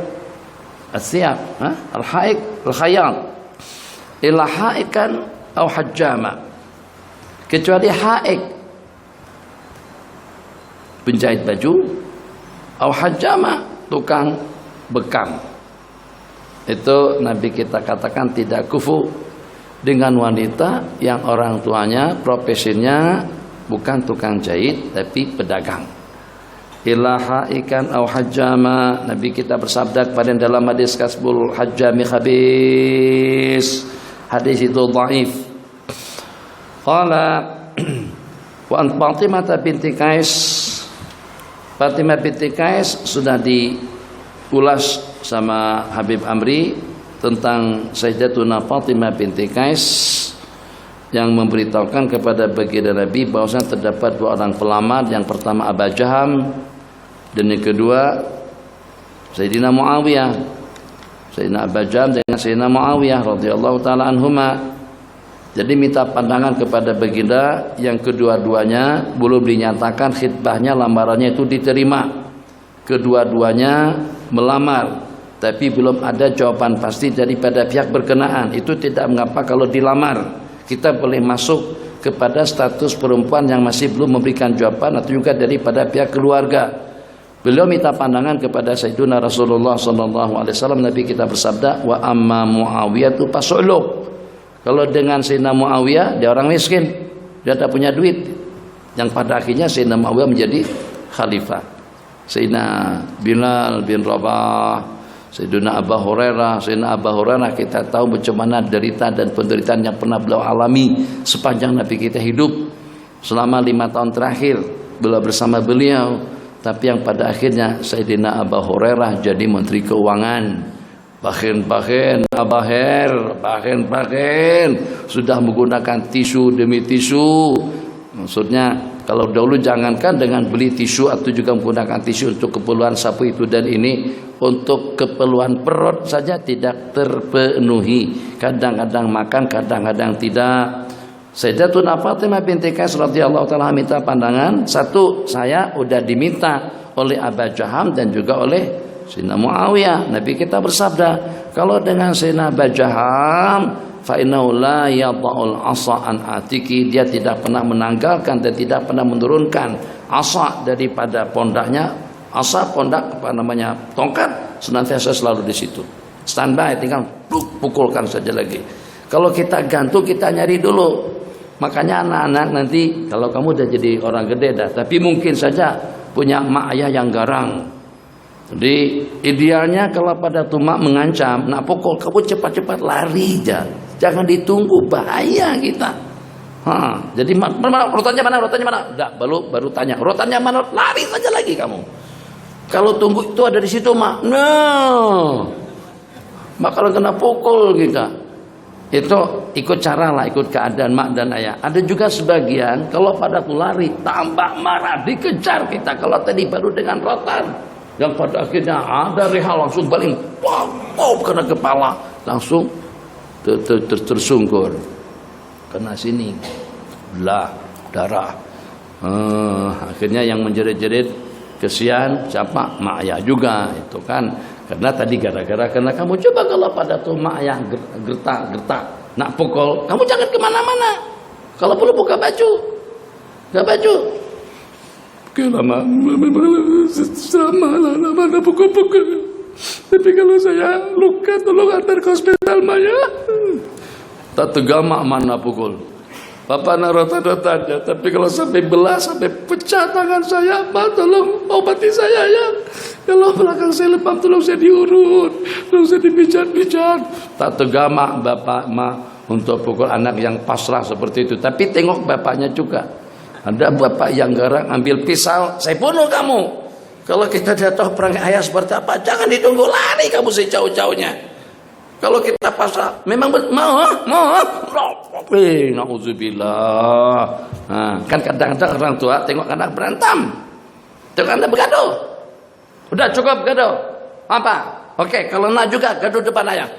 as-siyab, al-haik al-khayal. Illa haikan aw hajjama. Kecuali haik penjahit baju, aw hajjama tukang bekam. Itu Nabi kita katakan tidak kufu dengan wanita yang orang tuanya profesinya bukan tukang jahit tapi pedagang. Ilaha ikan aw hajjama. Nabi kita bersabda kepada dalam hadis kasbul hajjami khabis. Hadis itu dhaif. Qala wa an Fatimah binti Qais. Fatimah binti Qais sudah diulas sama Habib Amri tentang Sayyidatuna Fatimah binti Qais yang memberitahukan kepada baginda Nabi bahwasanya terdapat dua orang pelamar, yang pertama Aba Jaham dan yang kedua Sayyidina Muawiyah. Sayyidina Aba Jaham dengan Sayyidina Muawiyah radhiyallahu taala anhuma. Jadi minta pandangan kepada baginda yang kedua-duanya belum dinyatakan khitbahnya, lamarannya itu diterima. Kedua-duanya melamar, tapi belum ada jawaban pasti daripada pihak berkenaan. Itu tidak mengapa kalau dilamar. Kita boleh masuk kepada status perempuan yang masih belum memberikan jawaban atau juga daripada pihak keluarga. Beliau minta pandangan kepada Sayyidina Rasulullah SAW. Nabi kita bersabda, wa amma Muawiyah tu pasuluk. Kalau dengan Sayyidina Muawiyah, dia orang miskin, dia tak punya duit. Yang pada akhirnya Sayyidina Muawiyah menjadi khalifah. Sayyidina Bilal bin Rabah, Sayyidina Abu Hurairah. Sayyidina Abu Hurairah kita tahu bagaimana derita dan penderitaan yang pernah beliau alami sepanjang Nabi kita hidup. Selama 5 tahun terakhir beliau bersama beliau. Tapi yang pada akhirnya Sayyidina Abu Hurairah jadi Menteri Keuangan. Bahkan sudah menggunakan tisu demi tisu. Maksudnya kalau dahulu jangankan dengan beli tisu atau juga menggunakan tisu untuk keperluan sapu itu dan ini, untuk keperluan perut saja tidak terpenuhi. Kadang-kadang makan, kadang-kadang tidak. Sayyidatuna Fatimah binti Qais radhiyallahu taala minta pandangan. Satu, saya udah diminta oleh Aba Jaham dan juga oleh Sayyidina Muawiyah. Nabi kita bersabda, kalau dengan Sayyidina Aba Jaham, fa innahu la yadha'ul 'asa an atiki, dia tidak pernah menanggalkan dan tidak pernah menurunkan asa daripada pondaknya. Asa pondak apa namanya? Tongkat senantiasa selalu di situ. Standby, tinggal pukulkan saja lagi. Kalau kita gantung, kita nyari dulu. Makanya anak-anak nanti kalau kamu udah jadi orang gede dah, tapi mungkin saja punya mak ayah yang garang. Jadi idealnya kalau pada tumak mengancam, nak pukul, kamu cepat-cepat lari aja, jangan ditunggu, bahaya kita. Jadi rotannya mana? Enggak, baru tanya rotannya mana, lari saja lagi kamu. Kalau tunggu itu ada di situ mak, no, bakalan kena pukul kita. Itu ikut cara lah, ikut keadaan mak dan ayah. Ada juga sebagian kalau pada tuh lari tambah marah, dikejar kita. Kalau tadi baru dengan rotan, yang pada akhirnya ada reha langsung baling, wow, kena kepala, langsung tersungkur, kena sini, belah darah. Akhirnya yang menjerit-jerit kesian siapa? Mak ayah juga itu kan. Karena tadi gara-gara karena kamu coba kalau pada tuh mak ayah gertak nak pukul, kamu jangan kemana-mana. Kalau perlu buka baju, lama pukul. Tapi kalau saya luka, tolong antar ke hospital Maya. Tak tegama mana pukul. Bapak nak rotan-rotan ya. Tapi kalau sampai belah, sampai pecah tangan saya, Pak tolong obati saya ya. Kalau belakang saya lemah, tolong saya diurut, tolong saya dipijat-pijat. Tak tegama bapak mak untuk pukul anak yang pasrah seperti itu. Tapi tengok bapaknya juga. Ada bapak yang garang ambil pisau, saya bunuh kamu. Kalau kita tidak tahu perangai ayah seperti apa, jangan ditunggu, lari kamu sejauh-jauhnya. Kalau kita pasrah, memang mau. Nauzubillah. Kan kadang-kadang orang tua tengok anak berantem, tengok anak bergaduh. Udah cukup gaduh. Apa? Oke, kalau nak juga gaduh depan ayah.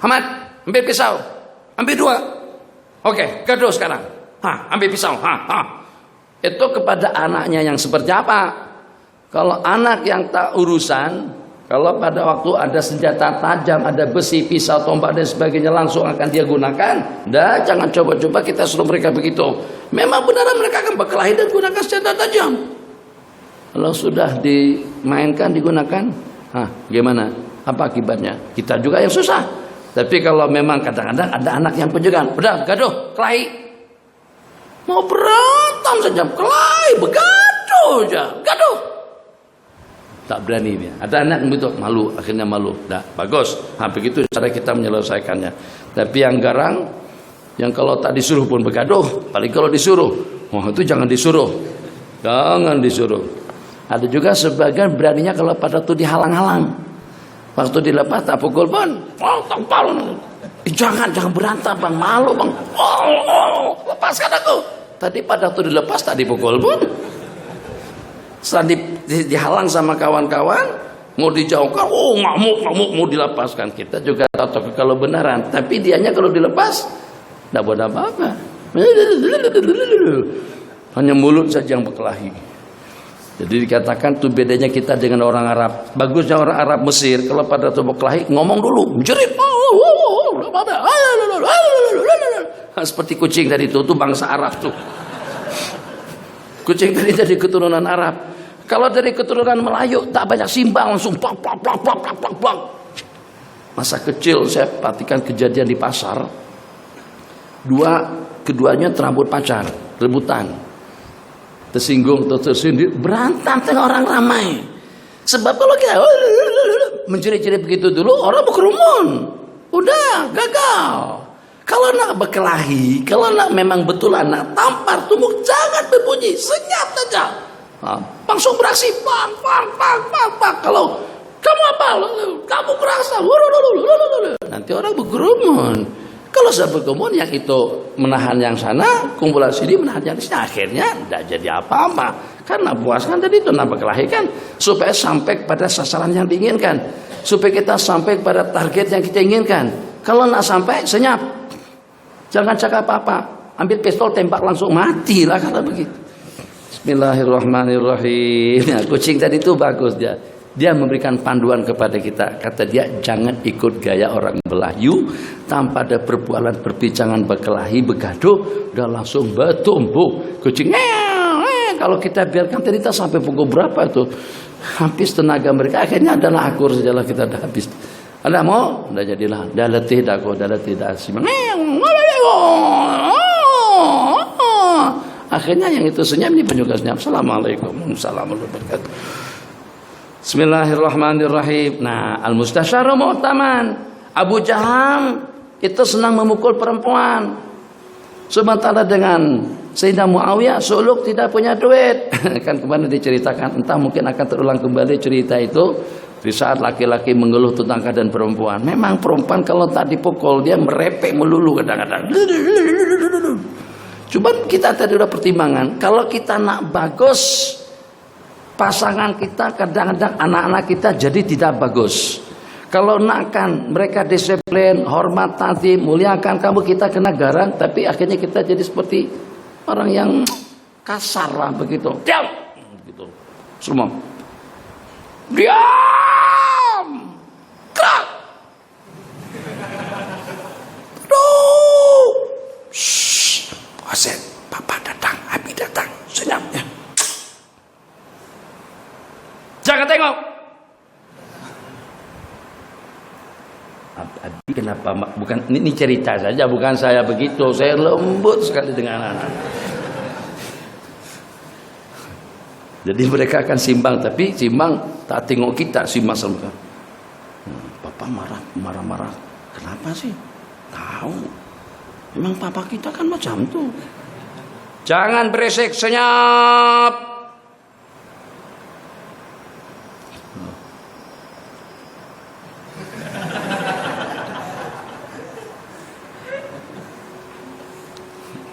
Ahmad, ambil pisau. Ambil 2. Oke, gaduh sekarang. Ambil pisau. Itu kepada anaknya yang seperti apa? Kalau anak yang tak urusan, kalau pada waktu ada senjata tajam, ada besi, pisau, tombak dan sebagainya langsung akan dia gunakan. Jangan coba-coba kita suruh mereka begitu. Memang benar mereka akan berkelahi dan gunakan senjata tajam. Kalau sudah dimainkan, digunakan, gimana? Apa akibatnya? Kita juga yang susah. Tapi kalau memang kadang-kadang ada anak yang penjagaan, udah gaduh, kelahi. Mau berantem saja, kelahi, begaduh aja, gaduh. Tak berani dia. Ada anak begitu, malu, akhirnya malu. Dah, bagus. Begitu cara kita menyelesaikannya. Tapi yang garang, yang kalau tak disuruh pun bergaduh, paling kalau disuruh, itu jangan disuruh. Jangan disuruh. Ada juga sebagian beraninya kalau pada itu dihalang-halang. Waktu dilepas tak pukul pun, tampal. Jangan berantem bang, malu bang. Lepaskan aku. Tadi pada waktu dilepas tak dipukul pun. Setelah dihalang sama kawan-kawan, mau dijauhkan, ngamuk mau dilepaskan. Kita juga tahu kalau benaran, tapi dianya kalau dilepas tidak buat apa-apa. Hanya mulut saja yang berkelahi. Jadi dikatakan tuh bedanya kita dengan orang Arab. Bagusnya orang Arab Mesir kalau pada tuh berkelahi ngomong dulu, menjerit. Seperti kucing tadi itu bangsa Arab tuh. Kucing tadi dari keturunan Arab. Kalau dari keturunan Melayu tak banyak simbang, langsung plak. Masa kecil saya perhatikan kejadian di pasar. Keduanya terambut pacar, rebutan. Tersinggung atau tersindir, berantem tengah orang ramai. Sebab kalau kita menjerit-jerit begitu dulu, orang berkerumun. Udah, gagal. Kalau nak berkelahi, kalau nak memang betulan nak tampar tubuh, jangan berbunyi, senyap saja. Langsung beraksi, bang. Kalau kamu apa? Kamu kerasa, nanti orang berkerumun. Kalau saya berkerumun, yang itu menahan yang sana, kumpulan sini menahan yang sini, akhirnya tidak jadi apa-apa. Karena puaskan tadi itu nak berkelahi kan, supaya sampai pada sasaran yang diinginkan, supaya kita sampai pada target yang kita inginkan. Kalau nak sampai, senyap. Jangan cakap apa-apa. Ambil pistol tembak langsung mati lah kata begitu. Bismillahirrahmanirrahim. Nah, kucing tadi itu bagus dia. Dia memberikan panduan kepada kita. Kata dia jangan ikut gaya orang Melayu tanpa ada perbualan perbincangan berkelahi begaduh dan langsung bertumbuk. Kucing kalau kita biarkan tadi kita sampai pukul berapa itu habis tenaga mereka akhirnya adalah akur sajalah kita dah habis. Ada mau? Dah jadilah. Dah letih dah kau, dah letih dah simak. Akhirnya yang itu senyap ini pun juga senyap. Assalamualaikum warahmatullahi wabarakatuh. Bismillahirrahmanirrahim. Nah, al-mustasyaru mu'taman. Abu Jaham itu senang memukul perempuan. Sementara dengan Sayyidina Muawiyah suluk tidak punya duit. Kan kemarin diceritakan, entah mungkin akan terulang kembali cerita itu. Di saat laki-laki mengeluh tentang keadaan perempuan. Memang perempuan kalau tak dipukul dia merepek melulu kadang-kadang. Cuman kita tadi udah pertimbangan. Kalau kita nak bagus, pasangan kita kadang-kadang anak-anak kita jadi tidak bagus. Kalau nak kan mereka disiplin, hormat, taati, muliakan kamu, kita kena garang. Tapi akhirnya kita jadi seperti orang yang kasar lah begitu. Diam! Begitu. Semua. Diam! Gerak! Aduh! Shhh! Wasit, papa datang, Abi datang. Senyap ya. Jangan tengok! Abi kenapa? Bukan, ini cerita saja, bukan saya begitu. Saya lembut sekali dengan anak-anak. Jadi mereka akan simbang, tapi simbang tak tengok kita, simbang sama. Papa marah-marah. Kenapa sih? Tahu. Memang papa kita kan macam tuh. Jangan berisik, senyap.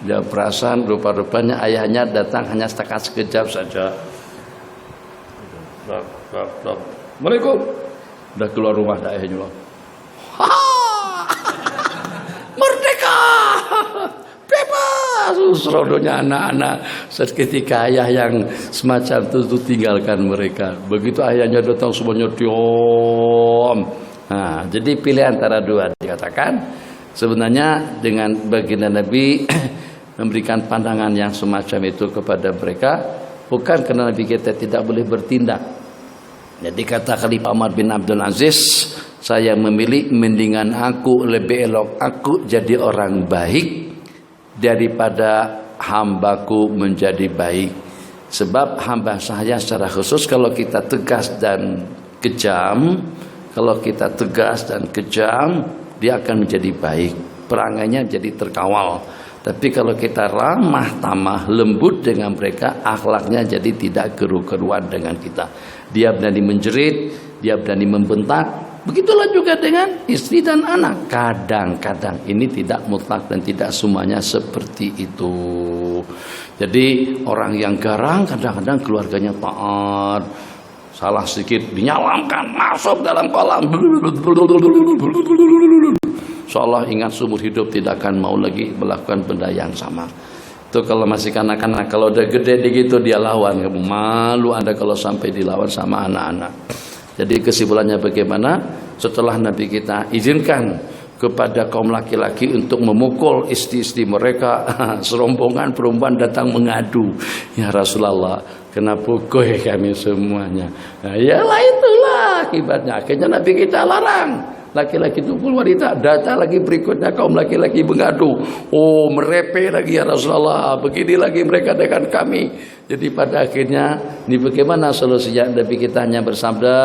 Dia perasaan rupa-rupanya ayahnya datang hanya sekejap saja. Assalamualaikum. Udah keluar rumah dah ayahnya loh. Merdeka, bebas. Serodonya anak-anak. Seketika ayah yang semacam itu tinggalkan mereka. Begitu ayahnya datang semuanya diam. Nah, jadi pilih antara dua. Dikatakan sebenarnya dengan baginda Nabi memberikan pandangan yang semacam itu kepada mereka bukan karena Nabi kita tidak boleh bertindak. Jadi kata Khalifah Umar bin Abdul Aziz, saya memilih mendingan aku lebih elok aku jadi orang baik daripada hambaku menjadi baik. Sebab hamba saya secara khusus kalau kita tegas dan kejam, dia akan menjadi baik. Perangainya jadi terkawal. Tapi kalau kita ramah tamah, lembut dengan mereka, akhlaknya jadi tidak keru-keruan dengan kita. Dia berani menjerit, dia berani membentak. Begitulah juga dengan istri dan anak. Kadang-kadang ini tidak mutlak dan tidak semuanya seperti itu. Jadi orang yang garang kadang-kadang keluarganya taat. Salah sedikit dinyalamkan, masuk dalam kolam. Seolah ingat seumur hidup tidak akan mau lagi melakukan benda yang sama. Itu kalau masih kanak-kanak. Kalau udah gede begitu dia lawan. Kamu malu Anda kalau sampai dilawan sama anak-anak. Jadi kesimpulannya bagaimana? Setelah Nabi kita izinkan kepada kaum laki-laki untuk memukul istri-istri mereka, serombongan perempuan datang mengadu, ya Rasulullah, kena pukul kami semuanya. Nah, yalah itulah akibatnya. Akhirnya Nabi kita larang laki-laki itu pukul wanita. Data lagi berikutnya kaum laki-laki mengadu. Oh, merepe lagi ya Rasulullah. Begini lagi mereka dengan kami. Jadi pada akhirnya ini bagaimana solusinya? Nabi kita hanya bersabda,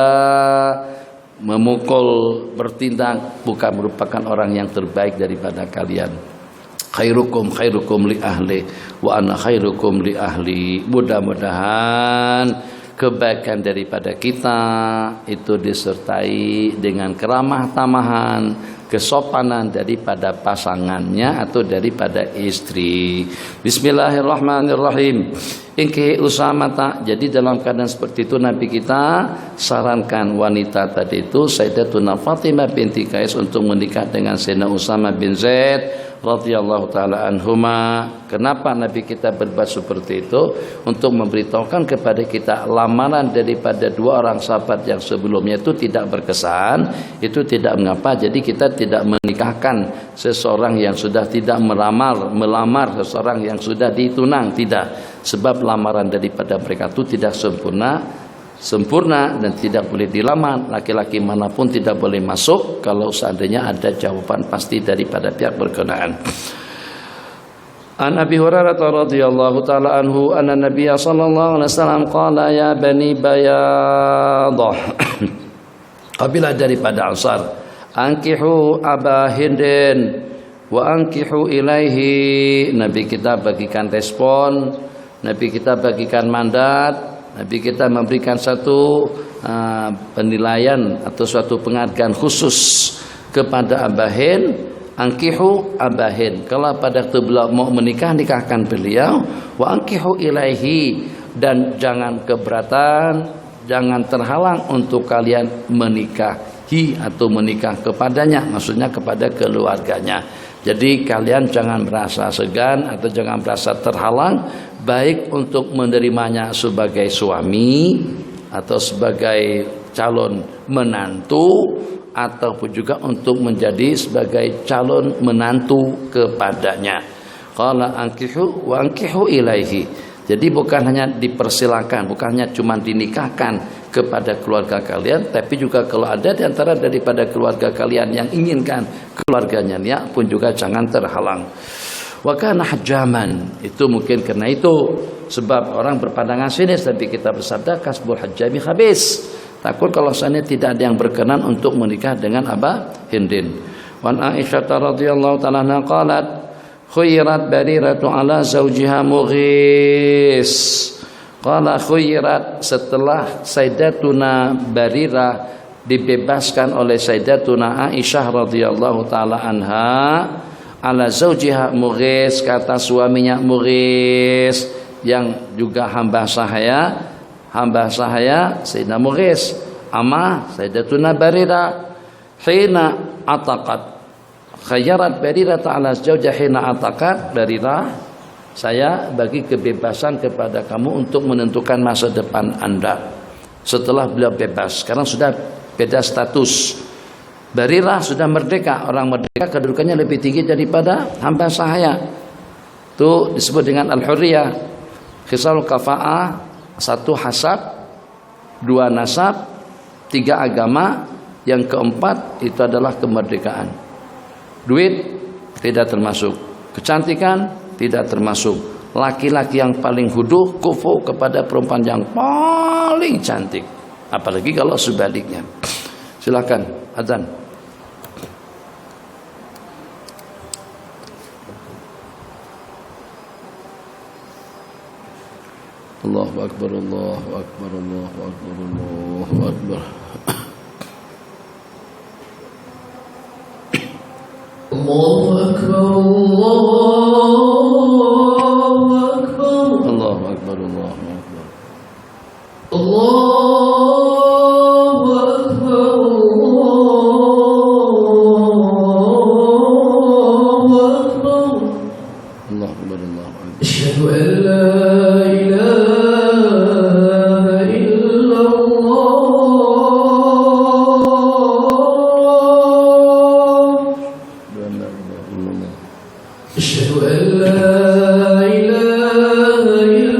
memukul, bertindak bukan merupakan orang yang terbaik daripada kalian. Khairukum li ahli wa ana khairukum li ahli. Mudah-mudahan kebaikan daripada kita itu disertai dengan keramah tamahan, kesopanan daripada pasangannya atau daripada istri. Bismillahirrahmanirrahim. Ingki usamata. Jadi dalam keadaan seperti itu Nabi kita sarankan wanita tadi itu Sayyidatuna Fatimah binti Qais untuk menikah dengan Sayyidina Usama bin Zaid radhiyallahu taala anhuma. Kenapa Nabi kita berbuat seperti itu? Untuk memberitahukan kepada kita lamaran daripada dua orang sahabat yang sebelumnya itu tidak berkesan, itu tidak mengapa. Jadi kita tidak menikahkan seseorang yang sudah tidak melamar seseorang yang sudah ditunang, tidak. Sebab lamaran daripada mereka itu tidak sempurna dan tidak boleh dilamar. Laki-laki manapun tidak boleh masuk kalau seandainya ada jawaban pasti daripada pihak berkenaan. An Abi Hurairah radhiyallahu taala anhu anna Nabiy sallallahu alaihi wasallam qala ya bani Bayadah. Apabila daripada Ansar, ankihu Aba Hindin wa ankihu ilaihi. Nabi kita bagikan respon, Nabi kita bagikan mandat, Nabi kita memberikan satu penilaian atau suatu penghargaan khusus kepada Abahin. Angkihu Abahin. Kalau pada waktu beliau mau menikah, nikahkan beliau. Wa angkihu ilaihi. Dan jangan keberatan, jangan terhalang untuk kalian menikahi atau menikah kepadanya. Maksudnya kepada keluarganya. Jadi kalian jangan merasa segan atau jangan merasa terhalang, baik untuk menerimanya sebagai suami atau sebagai calon menantu, ataupun juga untuk menjadi sebagai calon menantu kepadanya. Qala ankihu wa ankihu ilaihi. Jadi bukan hanya dipersilakan, bukan hanya cuma dinikahkan kepada keluarga kalian, tapi juga kalau ada di antara daripada keluarga kalian yang inginkan keluarganya ya pun juga jangan terhalang. Wa kana hajjaman. Itu mungkin karena itu sebab orang berpandangan sinis, tapi kita bersabda kasbul hajjami khabis. Takut kalau seandainya tidak ada yang berkenan untuk menikah dengan Aba Hindin. Wan Aisyah radhiyallahu ta'ala anha qalat khuyyirat Bariratu ala zawjiha Mughis. Qala khuyyirat, setelah Sayyidatuna Barirah dibebaskan oleh Sayyidatuna Aisyah radhiyallahu ta'ala anha ala zawjiha Mughis, kata suaminya Mughis yang juga hamba sahaya Sayyidina Mughis. ama Sayyidatuna Barirah hina ataqat, khayyarat Barirah ta'ala zawjah hina ataqat. Barirah, saya bagi kebebasan kepada kamu untuk menentukan masa depan Anda setelah beliau bebas. Sekarang sudah beda status. Barirah sudah merdeka. Orang merdeka kedudukannya lebih tinggi daripada hamba sahaya. Itu disebut dengan al-hurriyah. Khisalul kafa'ah, 1 hasab, 2 nasab, 3 agama, yang keempat itu adalah kemerdekaan. Duit tidak termasuk, kecantikan tidak termasuk. Laki-laki yang paling huduh kufu kepada perempuan yang paling cantik, apalagi kalau sebaliknya. Silakan azan. Allahu akbar, Allahu akbar, Allahu akbar, Allahu akbar. Allahu akbar, Allahu akbar, Allahu akbar, Allahu akbar. Allahu akbar, Allahu akbar. Allahu akbar, Allahu akbar. Asyhadu an la ilaha illallah. Asyhadu an la ilaha illallah.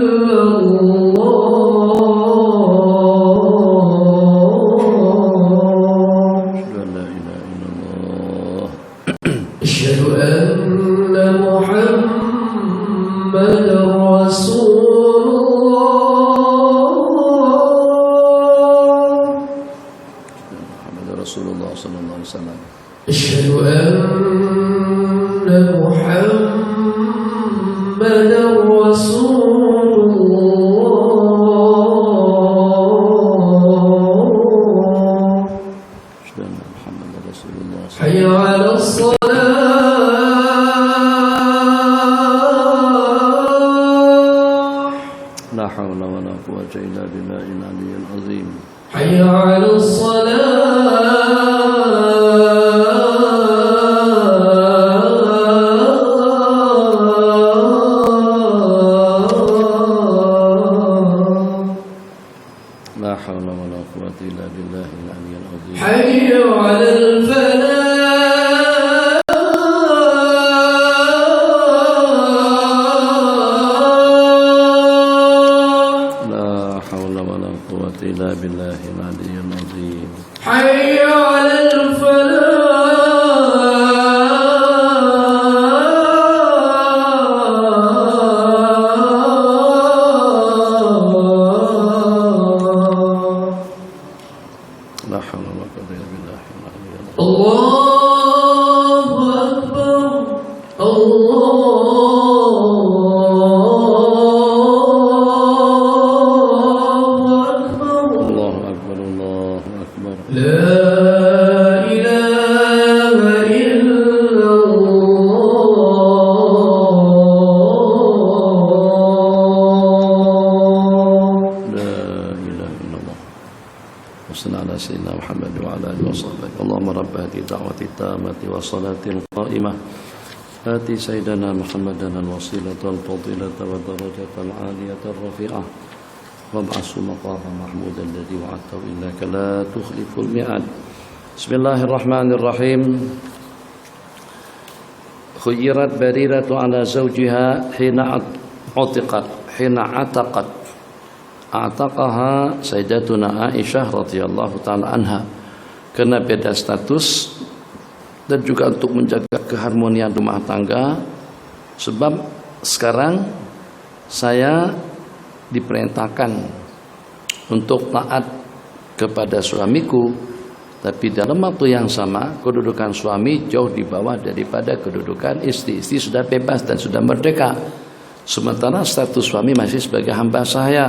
Asyhadu anna Muhammadar Rasulullah. Muhammad Rasulullah sallallahu alaihi wasallam. Asyhadu anna Muhammadar Rasulullah. Muhammad Rasulullah. Hayya 'alas salah. La haula wa la quwwata illa billahil aliyyil azim. Hayya 'alas salah. La haula wa la quwwata illa billahil aliyyil azim. Hayya 'alal falah. La haula wa la quwwata illa billahil aliyyil azim. Hayya 'alal falah. La haula wa la quwwata illa billahil aliyyil azim. Allahu akbar, Allahu akbar. Allahu akbar, Allahu akbar. La ilaha illallah. La ilaha illallah. Wassallallahu ala sayyidina Muhammad wa ala alihi wa sahbihi. Allahumma rabb hadhihi da'wati tammati wa salatil qa'imah. Ati sayyidana Muhammadan al-wasilata wal fadilata wa darajata al-'aliyata ar-rafi'ah. Wab'asu maqama mahmudan alladhi wa'adtahu innaka la tukhliful mi'ad. Bismillahirrahmanirrahim. Khuyyirat Bariratu ala zawjiha hina utiqat, hina ataqat. Ataqaha Sayyidatuna Aisyah radhiyallahu taala anha. Karena beda status dan juga untuk menjaga keharmonian rumah tangga. Sebab sekarang saya diperintahkan untuk taat kepada suamiku, tapi dalam waktu yang sama kedudukan suami jauh di bawah daripada kedudukan istri. Istri sudah bebas dan sudah merdeka, sementara status suami masih sebagai hamba saya.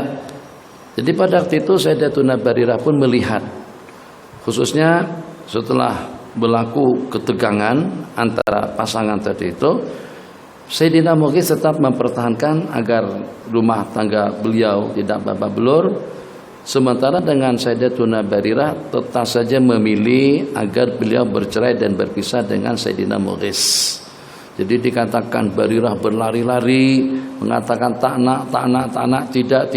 Jadi pada waktu itu Sayyidatuna Barirah pun melihat, khususnya setelah berlaku ketegangan antara pasangan tadi itu, Sayyidina Mughis tetap mempertahankan agar rumah tangga beliau tidak babak belur, Sementara dengan Sayyidatuna Barirah tetap saja memilih agar beliau bercerai dan berpisah dengan Sayyidina Mughis. Jadi dikatakan Barirah berlari-lari, mengatakan tak nak, tidak,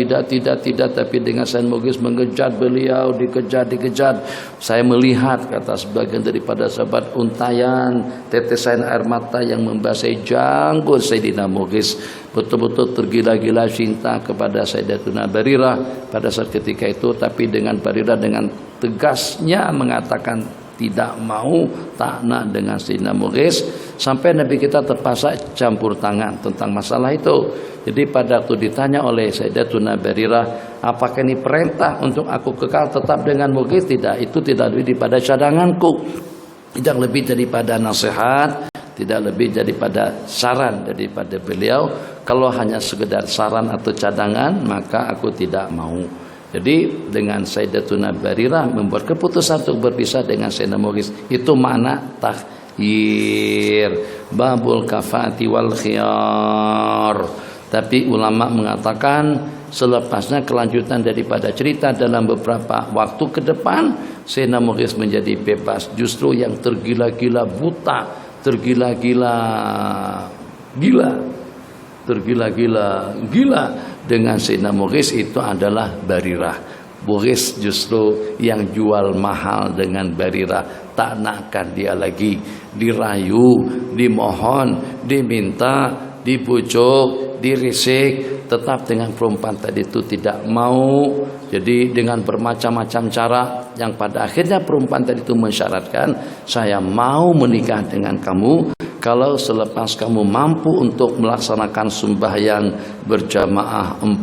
tapi dengan Sayyidina Mughis mengejar beliau, dikejar. Saya melihat, kata sebagian daripada sahabat, untayan tetesan air mata yang membasahi janggut Sayyidina Mughis. Betul-betul tergila-gila cinta kepada Sayyidatuna Barirah pada saat ketika itu, tapi dengan Barirah dengan tegasnya mengatakan tidak mau, tak nak dengan Sayyidina Mughis, sampai Nabi kita terpaksa campur tangan tentang masalah itu. Jadi pada waktu ditanya oleh Sayyidatuna Barirah, apakah ini perintah untuk aku kekal tetap dengan Mughis? Tidak, itu tidak lebih daripada cadanganku, tidak lebih daripada nasihat, tidak lebih daripada saran daripada beliau. Kalau hanya sekedar saran atau cadangan, maka aku tidak mau. Jadi dengan Sayyidatuna Barirah membuat keputusan untuk berpisah dengan Sayyidina Mughis, itu makna takhir, babul kafati wal khiyar. Tapi ulama mengatakan selepasnya kelanjutan daripada cerita dalam beberapa waktu ke depan, Sayyidina Mughis menjadi bebas. Justru yang tergila-gila buta, tergila-gila dengan Sayyidina Mughis itu adalah Barirah. Mughis justru yang jual mahal dengan Barirah, tak nakkan dia lagi, dirayu, dimohon, diminta, dibujuk, dirisik, tetap dengan perempuan tadi itu tidak mau. Jadi dengan bermacam-macam cara, yang pada akhirnya perempuan tadi itu mensyaratkan, saya mau menikah dengan kamu kalau selepas kamu mampu untuk melaksanakan sembahyang berjamaah 40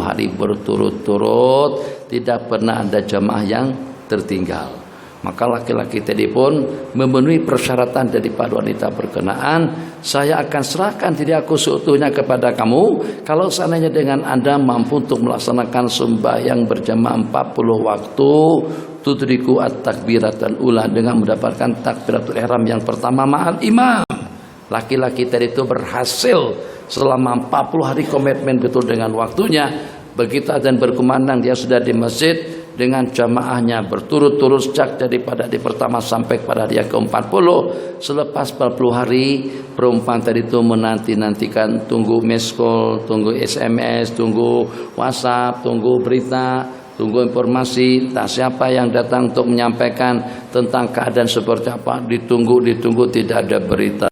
hari berturut-turut, tidak pernah ada jamaah yang tertinggal. Maka laki-laki tadi pun memenuhi persyaratan daripada wanita berkenaan. Saya akan serahkan diri aku seutuhnya kepada kamu kalau seandainya dengan Anda mampu untuk melaksanakan sembahyang berjamaah 40 waktu, tudriku at-takbiratul ula, dengan mendapatkan takbiratul ihram yang pertama ma'al imam. Laki-laki tadi itu berhasil selama 40 hari komitmen betul dengan waktunya. Begitu adzan berkumandang, dia sudah di masjid dengan jamaahnya berturut-turut sejak daripada di pertama sampai pada hari yang ke-40. Selepas 40 hari, perempuan tadi itu menanti-nantikan, tunggu miss call, tunggu SMS, tunggu WhatsApp, tunggu berita, tunggu informasi, tak siapa yang datang untuk menyampaikan tentang keadaan seperti apa. Ditunggu, tidak ada berita.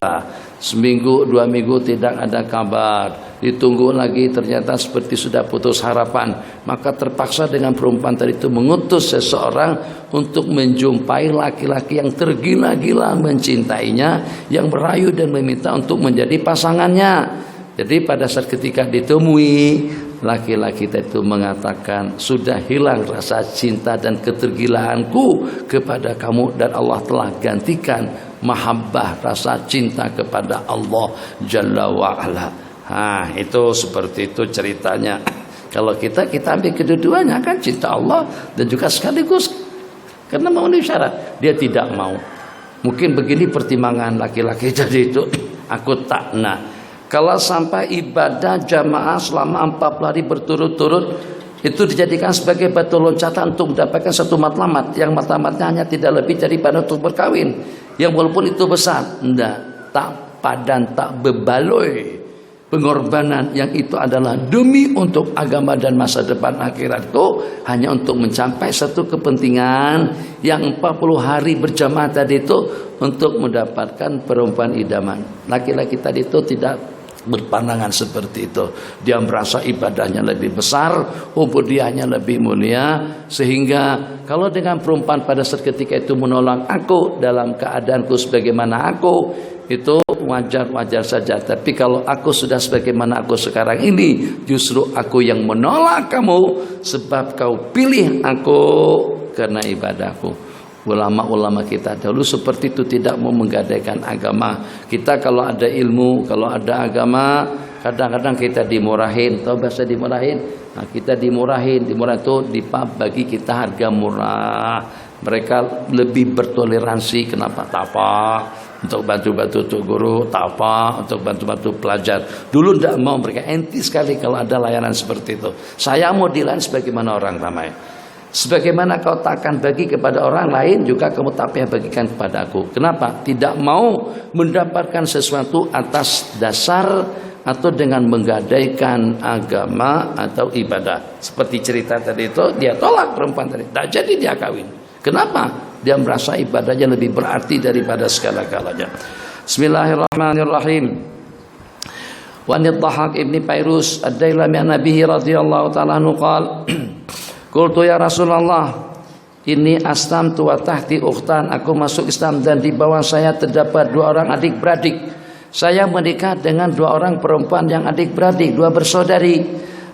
Seminggu, 2 minggu tidak ada kabar. Ditunggu lagi, ternyata seperti sudah putus harapan. Maka terpaksa dengan perempuan tadi itu mengutus seseorang untuk menjumpai laki-laki yang tergila-gila mencintainya, yang merayu dan meminta untuk menjadi pasangannya. Jadi pada saat ketika ditemui, laki-laki itu mengatakan, sudah hilang rasa cinta dan ketergilaanku kepada kamu, dan Allah telah gantikan mahabbah, rasa cinta kepada Allah Jalla wa'ala. Itu seperti itu ceritanya. Kalau kita ambil kedua-duanya, kan cinta Allah dan juga sekaligus karena memenuhi syarat. Dia tidak mau. Mungkin begini pertimbangan laki-laki jadi itu, aku tak nak. Kalau sampai ibadah jamaah selama 40 hari berturut-turut itu dijadikan sebagai batu loncatan untuk mendapatkan satu matlamat, yang matlamatnya hanya tidak lebih daripada untuk berkawin, yang walaupun itu besar, tak padan, tak bebaloi pengorbanan yang itu adalah demi untuk agama dan masa depan akhiratku, hanya untuk mencapai satu kepentingan yang 40 hari berjamaah tadi itu untuk mendapatkan perempuan idaman. Laki-laki tadi itu tidak berpandangan seperti itu. Dia merasa ibadahnya lebih besar, ubudiahnya lebih mulia, sehingga kalau dengan perempuan pada saat ketika itu menolak aku dalam keadaanku sebagaimana aku, itu wajar-wajar saja. Tapi kalau aku sudah sebagaimana aku sekarang ini, justru aku yang menolak kamu sebab kau pilih aku karena ibadahku. Ulama-ulama kita dahulu seperti itu, tidak mau menggadaikan agama. Kita kalau ada ilmu, kalau ada agama, kadang-kadang kita dimurahin. Tahu bahasa dimurahin? Kita dimurahin itu bagi kita harga murah. Mereka lebih bertoleransi. Kenapa? Tapa untuk bantu-bantu untuk guru, tapa untuk bantu-bantu pelajar. Dulu tidak mau, mereka enti sekali kalau ada layanan seperti itu. Saya mau dilayani sebagaimana orang ramai. Sebagaimana kau takkan bagi kepada orang lain, juga kamu tak payah bagikan kepada aku. Kenapa? Tidak mau mendapatkan sesuatu atas dasar atau dengan menggadaikan agama atau ibadah. Seperti cerita tadi itu, dia tolak perempuan tadi, tak jadi dia kawin. Kenapa? Dia merasa ibadahnya lebih berarti daripada segala-galanya. Bismillahirrahmanirrahim. Wa an Dhahhak ibni Fairuz ad-Dailami an Nabihi radhiyallahu ta'ala anhu qala qultu ya Rasulullah inni aslamtu wa tahti ukhtan, aku masuk Islam dan di bawah saya terdapat 2 orang adik-beradik. Saya menikah dengan 2 orang perempuan yang adik-beradik, 2 bersaudari.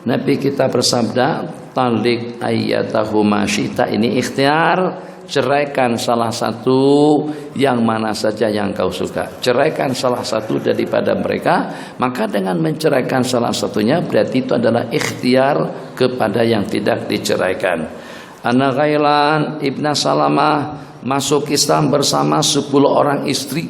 Nabi kita bersabda, talik ayyatahuma syi'ta, ini ikhtiar, ceraikan salah satu yang mana saja yang kau suka. Ceraikan salah satu daripada mereka. Maka dengan menceraikan salah satunya berarti itu adalah ikhtiar kepada yang tidak diceraikan. Ana Ghailan ibn Salamah masuk Islam bersama 10 orang istri.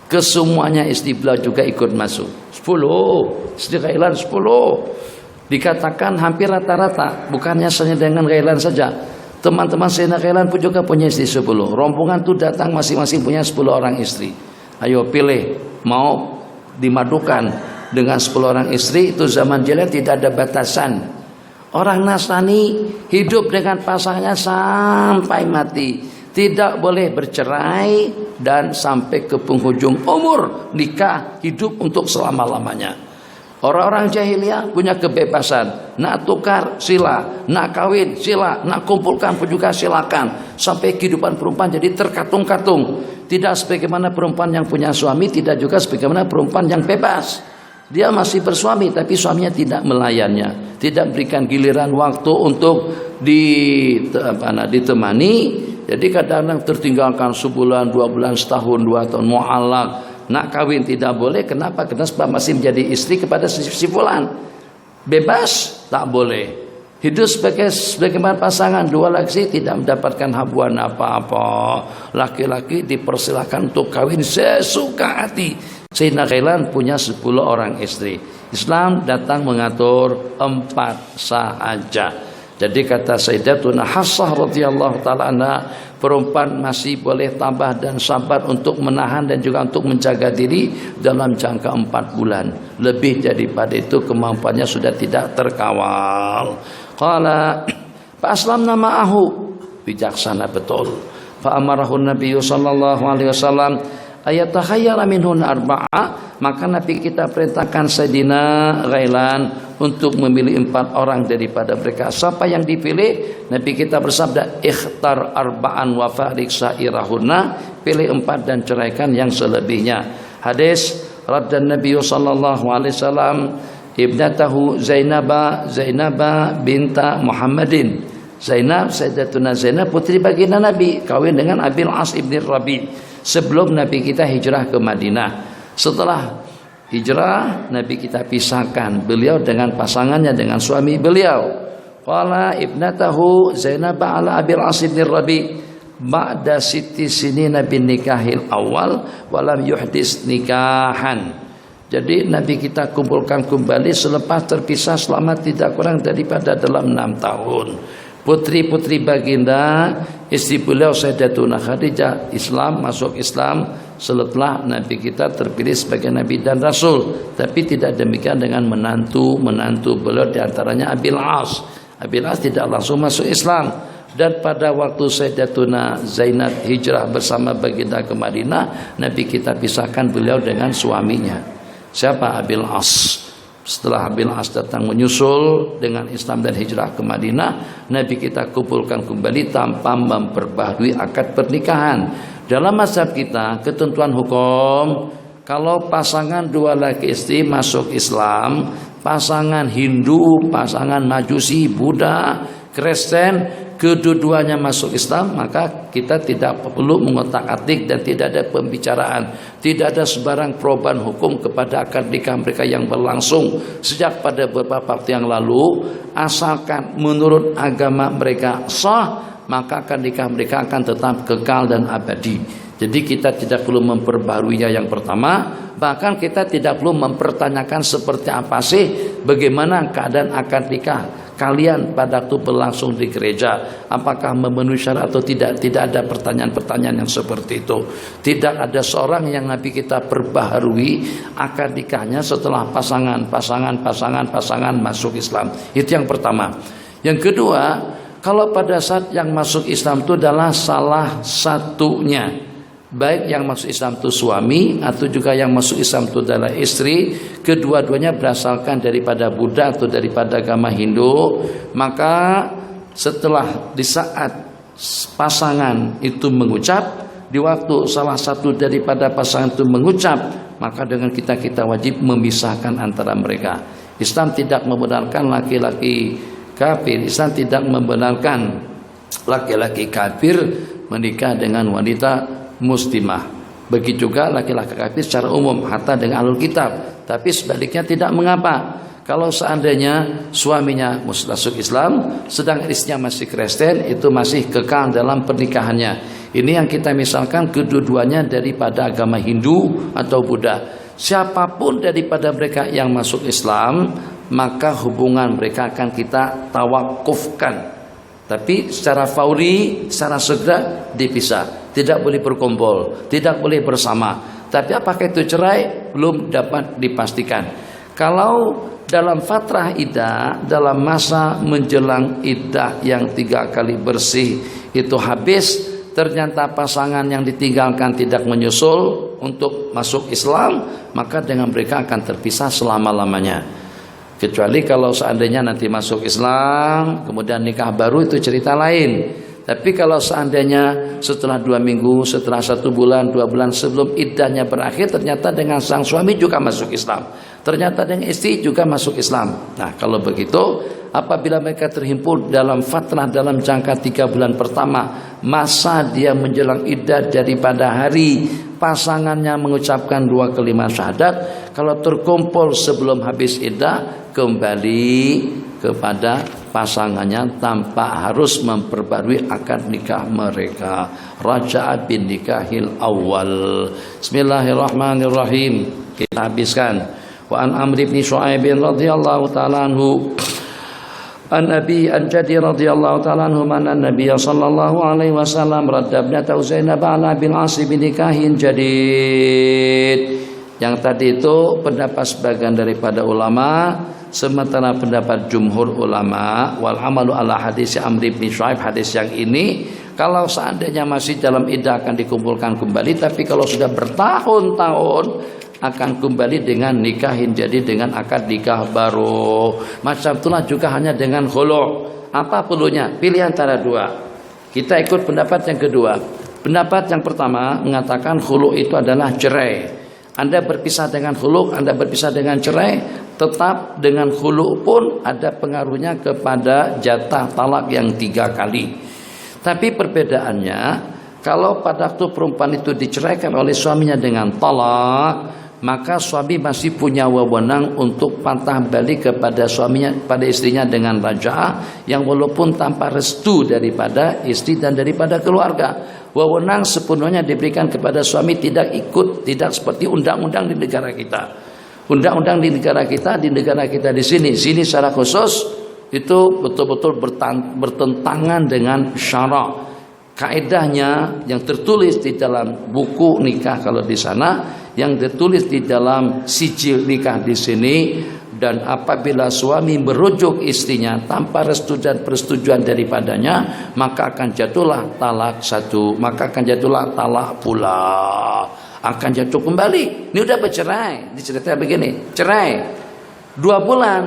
Kesemuanya istri beliau juga ikut masuk. 10, istri Ghailan 10. Dikatakan hampir rata-rata, bukannya hanya dengan Ghailan saja. Teman-teman Sayyidina Ghailan pun juga punya istri 10. Rombongan itu datang masing-masing punya 10 orang istri. Ayo pilih, mau dimadukan dengan 10 orang istri. Itu zaman jahiliyah tidak ada batasan. Orang Nasrani hidup dengan pasangannya sampai mati, tidak boleh bercerai, dan sampai ke penghujung umur nikah, hidup untuk selama-lamanya. Orang-orang jahiliyah punya kebebasan, nak tukar sila, nak kawin sila, nak kumpulkan pun juga silakan. Sampai kehidupan perempuan jadi terkatung-katung. Tidak sebagaimana perempuan yang punya suami, tidak juga sebagaimana perempuan yang bebas. Dia masih bersuami tapi suaminya tidak melayannya, tidak berikan giliran waktu untuk ditemani. Jadi kadang-kadang tertinggalkan sebulan, 2 bulan, setahun, 2 tahun, mu'allaq. Nak kawin tidak boleh. Kenapa? Karena sebab masih menjadi istri kepada si fulan. Bebas tak boleh. Hidup sebagaimana pasangan, 2 laki tidak mendapatkan habuan apa-apa. Laki-laki dipersilakan untuk kawin sesuka hati. Sayyidina Ghailan punya 10 orang istri. Islam datang mengatur 4 sahaja. Jadi kata Sayyidatuna Hafsah radhiyallahu taala anha, perempuan masih boleh tambah dan sabar untuk menahan dan juga untuk menjaga diri dalam jangka 4 bulan. Lebih daripada itu kemampuannya sudah tidak terkawal. Qala fa aslamna ma'ahu, bijaksana betul. Fa amarahu Nabi sallallahu alaihi wasallam ayatakhayyara minhun arba'a, maka Nabi kita perintahkan Sayyidina Ghailan untuk memilih 4 orang daripada mereka. Siapa yang dipilih? Nabi kita bersabda, ikhtar arba'an wa farik sa'irahunna, pilih 4 dan ceraikan yang selebihnya. Hadis raddan Nabi sallallahu alaihi wasallam ibnatahu Zainaba binta Muhammadin. Zainab, Sayyidatuna Zainab putri baginda Nabi, kawin dengan Abil As ibn Rabi' sebelum Nabi kita hijrah ke Madinah. Setelah hijrah, Nabi kita pisahkan beliau dengan pasangannya, dengan suami beliau. Qala ibnatahu Zainab ala Abil As bin Rabi ba'da 6 sinina bin nikahil awal walam yuhdis nikahan. Jadi Nabi kita kumpulkan kembali selepas terpisah selama tidak kurang daripada dalam 6 tahun. Putri-putri baginda, istri beliau Sayyidatuna Khadijah Islam, masuk Islam setelah Nabi kita terpilih sebagai Nabi dan Rasul. Tapi tidak demikian dengan menantu beliau, diantaranya Abil As. Abil As tidak langsung masuk Islam. Dan pada waktu Sayyidatuna Zainab hijrah bersama baginda ke Madinah, Nabi kita pisahkan beliau dengan suaminya. Siapa? Abil As. Setelah Abil As datang menyusul dengan Islam dan hijrah ke Madinah, Nabi kita kumpulkan kembali tanpa memperbaharui akad pernikahan. Dalam mazhab kita, ketentuan hukum, kalau pasangan 2 laki istri masuk Islam, pasangan Hindu, pasangan Majusi, Buddha, Kristen, kedua-duanya masuk Islam, maka kita tidak perlu mengotak-atik dan tidak ada pembicaraan, tidak ada sebarang perubahan hukum kepada akad nikah mereka yang berlangsung sejak pada beberapa waktu yang lalu. Asalkan menurut agama mereka sah, maka akad nikah mereka akan tetap kekal dan abadi. Jadi kita tidak perlu memperbaharuinya yang pertama, bahkan kita tidak perlu mempertanyakan seperti apa sih bagaimana keadaan akad nikah. kalian pada waktu berlangsung di gereja apakah memenuhi syarat atau tidak. Tidak ada pertanyaan-pertanyaan yang seperti itu. Tidak ada seorang yang Nabi kita perbaharui akad nikahnya setelah pasangan masuk Islam. Itu yang pertama. Yang kedua, kalau pada saat yang masuk Islam itu adalah salah satunya, baik yang masuk Islam itu suami atau juga yang masuk Islam itu adalah istri, kedua-duanya berasalkan daripada Buddha atau daripada agama Hindu, maka setelah di saat pasangan itu mengucap, di waktu salah satu daripada pasangan itu mengucap, maka dengan kita wajib memisahkan antara mereka. Islam tidak membenarkan laki-laki kafir, Islam tidak membenarkan laki-laki kafir menikah dengan wanita muslimah. Begitu juga laki-laki kafir secara umum hatta dengan ahlul kitab. Tapi sebaliknya tidak mengapa kalau seandainya suaminya masuk Islam sedang istrinya masih Kristen, itu masih kekal dalam pernikahannya. Ini yang kita misalkan kedua-duanya daripada agama Hindu atau Buddha. Siapapun daripada mereka yang masuk Islam, maka hubungan mereka akan kita tawakufkan. Tapi secara fauri, secara segera dipisah. Tidak boleh berkumpul, tidak boleh bersama. Tapi apakah itu cerai? Belum dapat dipastikan. Kalau dalam fatrah iddah, dalam masa menjelang iddah yang 3 kali bersih itu habis, ternyata pasangan yang ditinggalkan tidak menyusul untuk masuk Islam, maka dengan mereka akan terpisah selama-lamanya. Kecuali kalau seandainya nanti masuk Islam kemudian nikah baru, itu cerita lain. Tapi kalau seandainya setelah 2 minggu, setelah 1 bulan, 2 bulan sebelum iddahnya berakhir, ternyata dengan sang suami juga masuk Islam, ternyata dengan istri juga masuk Islam. Nah, kalau begitu, apabila mereka terhimpun dalam fatrah dalam jangka 3 bulan pertama, masa dia menjelang iddah daripada hari pasangannya mengucapkan 2 kalimat syahadat, kalau terkumpul sebelum habis iddah, kembali kepada pasangannya tanpa harus memperbarui akad nikah mereka. Raja'a bin nikahil awal. Bismillahirrahmanirrahim. Kita habiskan. Wa an Amr bin Shu'aib radhiyallahu ta'ala anhu an Abi an Jadi radhiyallahu ta'ala anhu anna Nabiy sallallahu alaihi wasallam radda ibnatahu Zainab ala bin As bin nikahin jadid. Yang tadi itu pendapat sebagian daripada ulama, sementara pendapat jumhur ulama wal amalu ala hadis Amr bin Shu'aib, hadis yang ini kalau seandainya masih dalam iddah akan dikumpulkan kembali, tapi kalau sudah bertahun-tahun akan kembali dengan nikahin, jadi dengan akad nikah baru. Macam itulah juga hanya dengan khulu'. Apa perlunya? Pilih antara 2. Kita ikut pendapat yang kedua. Pendapat yang pertama mengatakan khulu' itu adalah cerai. Anda berpisah dengan khulu', Anda berpisah dengan cerai, tetap dengan khulu' pun ada pengaruhnya kepada jatah talak yang 3 kali. Tapi perbedaannya, kalau pada waktu perempuan itu diceraikan oleh suaminya dengan talak, maka suami masih punya wewenang untuk patah balik kepada suaminya, pada istrinya dengan raja'ah, yang walaupun tanpa restu daripada istri dan daripada keluarga. Wewenang sepenuhnya diberikan kepada suami, tidak seperti undang-undang di negara kita. Undang-undang di negara kita di sini secara khusus itu betul-betul bertentangan dengan syarak. Kaedahnya yang tertulis di dalam buku nikah kalau di sana, yang tertulis di dalam sijil nikah di sini, dan apabila suami merujuk istrinya tanpa restu dan persetujuan daripadanya, maka akan jatuhlah talak 1, maka akan jatuhlah talak pula, akan jatuh kembali. Ini udah bercerai, diceritakan begini, cerai 2 bulan,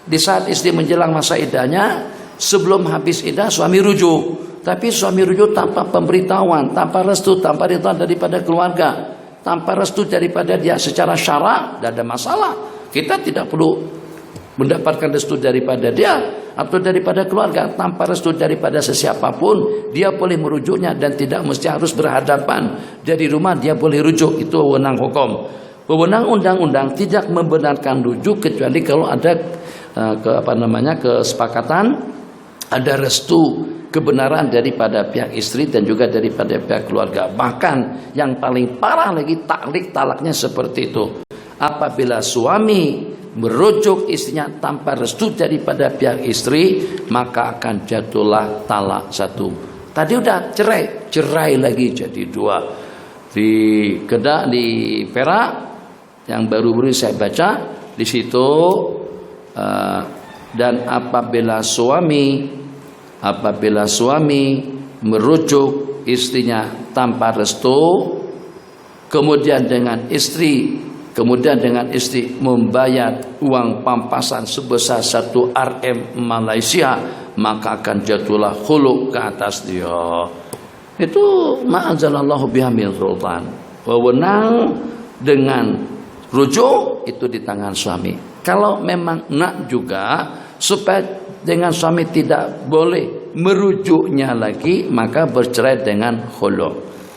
di saat istri menjelang masa iddahnya, sebelum habis iddah suami rujuk. Tapi suami rujuk tanpa pemberitahuan, tanpa restu, tanpa ridha daripada keluarga, tanpa restu daripada dia secara syara, tidak ada masalah. Kita tidak perlu mendapatkan restu daripada dia atau daripada keluarga. Tanpa restu daripada sesiapapun, dia boleh merujuknya dan tidak mesti harus berhadapan. Dari rumah dia boleh rujuk, itu wewenang hukum. Wewenang undang-undang tidak membenarkan rujuk kecuali kalau ada kesepakatan, ada restu kebenaran daripada pihak istri dan juga daripada pihak keluarga. Bahkan yang paling parah lagi, talaknya seperti itu. Apabila suami merujuk istrinya tanpa restu daripada pihak istri, maka akan jatuhlah talak 1. Tadi udah cerai lagi jadi 2. Di Kedah, di Perak yang baru-baru saya baca di situ, dan apabila suami merujuk istrinya tanpa restu, kemudian dengan istri membayar uang pampasan sebesar 1 RM Malaysia, maka akan jatuhlah khulu ke atas dia. Itu ma'anzalallahu biha min sultan. Wewenang dengan rujuk itu di tangan suami. Kalau memang nak juga supaya dengan suami tidak boleh merujuknya lagi, maka bercerai dengan khulu,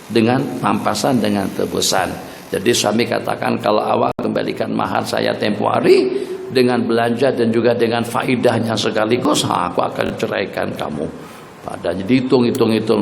dengan pampasan, dengan tebusan. Jadi suami katakan, kalau awak kembalikan mahar saya tempo hari dengan belanja dan juga dengan faidahnya sekaligus, aku akan ceraikan kamu. Padahal dihitung,